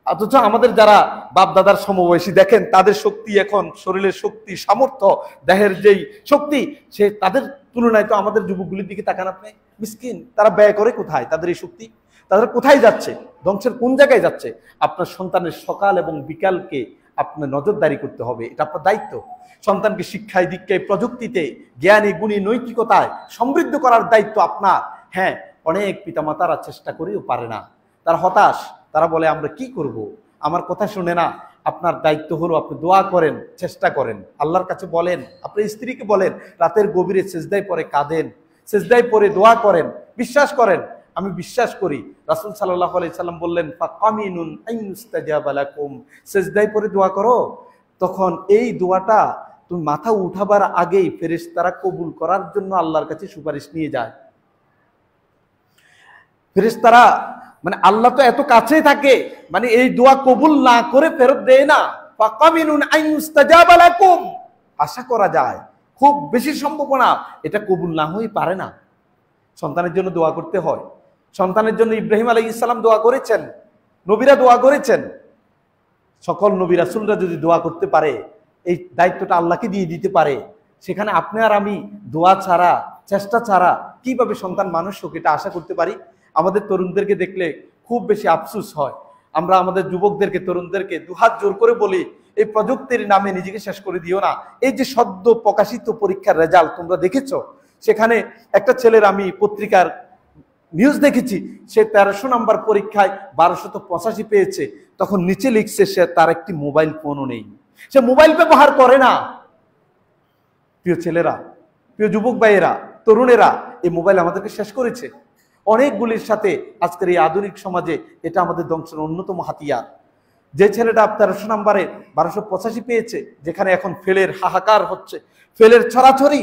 অথচ আমাদের যারা বাপ দাদার সমবয়সী দেখেন তাদের শক্তি, এখন শরীরের শক্তি, সামর্থ্য, দেহের যেই শক্তি, সে তাদের তুলনায় তো আমাদের যুবকগুলির দিকে তাকান আপনি, মিসকিন, তারা ব্যয় করে কোথায় তাদের এই শক্তি? তাদের কোথায় যাচ্ছে? ধ্বংসের কোন জায়গায় যাচ্ছে? আপনার সন্তানের সকাল এবং বিকালকে আপনার নজরদারি করতে হবে, এটা আপনার দায়িত্ব। সন্তানকে শিক্ষায়, দীক্ষায়, প্রযুক্তিতে, জ্ঞানী, গুণী, নৈতিকতায় সমৃদ্ধ করার দায়িত্ব আপনার। হ্যাঁ, অনেক পিতামাতারা চেষ্টা করেও পারে না, তারা হতাশ, তারা বলে আমরা কি করব, আমার কথা শুনে না। আপনার দায়িত্ব হলো আপনি দোয়া করেন, চেষ্টা করেন, আল্লাহর কাছে বলেন, আপনার স্ত্রীকে বলেন, রাতের গভীরে সেজদায় পড়ে কাঁদেন, সেজদায় পড়ে দোয়া করেন, বিশ্বাস করেন। আমি বিশ্বাস করি রাসূল সাল্লাল্লাহু আলাইহি সাল্লাম বললেন, ফাকামিনুন আইয়ুস্তাজাবা লাকুম, সেজদায় পড়ে দোয়া করো, তখন এই দোয়াটা তুমি মাথা উঠাবার আগেই ফেরেশতারা কবুল করার জন্য আল্লাহর কাছে সুপারিশ নিয়ে যায়। ফেরেশতারা মানে আল্লাহ তো এত কাছেই থাকে, মানে এই দোয়া কবুল না করে ফেরত দেয় না। ফাকামিনুন আইয়ুস্তাজাবা লাকুম, আশা করা যায় খুব বেশি সম্ভাবনা এটা কবুল না হই পারে না। সন্তানের জন্য দোয়া করতে হয়। সন্তানের জন্য ইব্রাহিম আলাইহিস সালাম দোয়া করেছেন, নবীরা দোয়া করেছেন। সকল নবী রাসূলরা যদি দোয়া করতে পারে, এই দায়িত্বটা আল্লাহকে দিয়ে দিতে পারে, সেখানে আপনি আর আমি দোয়া ছাড়া, চেষ্টা ছাড়া কিভাবে সন্তান মানুষ হোক এটা আশা করতে পারি? আমাদের তরুণদেরকে দেখলে খুব বেশি আফসোস হয়। আমরা আমাদের যুবকদেরকে, তরুণদেরকে দুহাত জোর করে বলি, এই প্রযুক্তির নামে নিজেকে শেষ করে দিও না। এই যে সদ্য প্রকাশিত পরীক্ষার রেজাল্ট তোমরা দেখেছো, সেখানে একটা ছেলের আমি পত্রিকার নিউজ দেখেছি, সে 1300 নাম্বার পরীক্ষায় 1285 পেয়েছে। তখন নিচে লিখছে সে তার একটি মোবাইল ফোনও নেই, সে মোবাইল ব্যবহার করে না। প্রিয় ছেলেরা, প্রিয় যুবক ভাইয়েরা, তরুণেরা, এই মোবাইল আমাদেরকে শেষ করেছে অনেকগুলির সাথে। আজকের এই আধুনিক সমাজে এটা আমাদের ধ্বংসের অন্যতম হাতিয়ার। যে ছেলেটা 1300 নাম্বারে 1285 পেয়েছে, যেখানে এখন ফেলের হাহাকার হচ্ছে, ফেলের ছড়াছড়ি,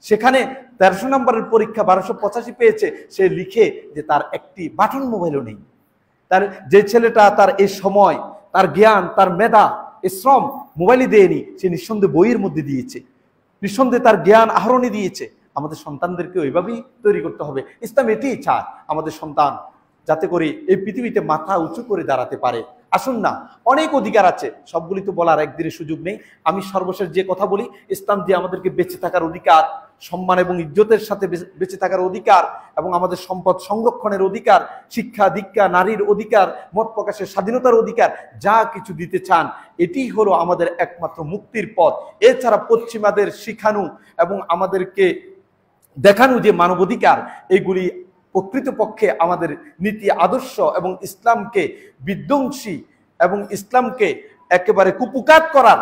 সেখানে 1300 নাম্বারের পরীক্ষা 1285 পেয়েছে, সে লিখে যে তার একটি বাটন মোবাইলও নেই। তার যে ছেলেটা তার এই সময়, তার জ্ঞান, তার মেধা, এই শ্রম মোবাইলে দেয়নি, সে নিঃসন্দেহে বইয়ের মধ্যে দিয়েছে, নিঃসন্দেহে তার জ্ঞান আহরণে দিয়েছে। আমাদের সন্তানদেরকে ওইভাবেই তৈরি করতে হবে। ইসলাম এটিই চায়, আমাদের সন্তান যাতে করে এই পৃথিবীতে মাথা উঁচু করে দাঁড়াতে পারে। আসুন না, অনেক অধিকার আছে, সবগুলি তো বলার একদিনের সুযোগ নেই। আমি সর্বশেষ যে কথা বলি, ইসলাম যে আমাদেরকে বেঁচে থাকার অধিকার, সম্মান এবং ইজ্জতের সাথে বেঁচে থাকার অধিকার, এবং আমাদের সম্পদ সংরক্ষণের অধিকার, শিক্ষা দীক্ষা, নারীর অধিকার, মত প্রকাশের স্বাধীনতার অধিকার, যা কিছু দিতে চান, এটি হলো আমাদের একমাত্র মুক্তির পথ। এছাড়া পশ্চিমাদের শিখানো এবং আমাদেরকে দেখানো যে মানবাধিকার, এগুলি প্রকৃতপক্ষে আমাদের নীতি আদর্শ এবং ইসলামকে বিধ্বংসী এবং ইসলামকে একেবারে কুপুকাত করার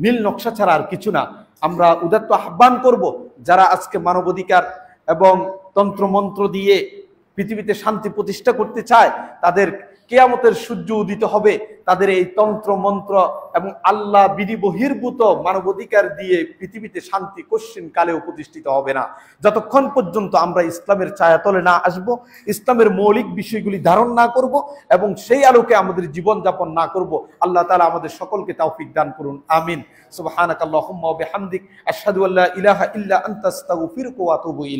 নীল নকশা ছাড়া আর কিছু না। আমরা উদাত্ত আহ্বান করব, যারা আজকে মানবাধিকার এবং তন্ত্রমন্ত্র দিয়ে পৃথিবীতে শান্তি প্রতিষ্ঠা করতে চায়, তাদের কিয়ামতের সূর্য উদিত হবে। তাদের এই তন্ত্র মন্ত্র এবং আল্লাহ বিধি বহির্ভূত মানবাধিকার দিয়ে পৃথিবীতে শান্তি কোশ্চিন কালেও প্রতিষ্ঠিত হবে না, যতক্ষণ পর্যন্ত আমরা ইসলামের ছায়াতলে না আসব, ইসলামের মৌলিক বিষয়গুলি ধারণ না করব এবং সেই আলোকে আমাদের জীবনযাপন না করব। আল্লাহ তাআলা আমাদের সকলকে তৌফিক দান করুন, আমিন। সুবহানাকাল্লাহুম্মা ওয়া বিহামদিক, আশহাদু আল্লা ইলাহা ইল্লা আনতা, আস্তাগফিরুকা ওয়া আতুবু ইলাইক।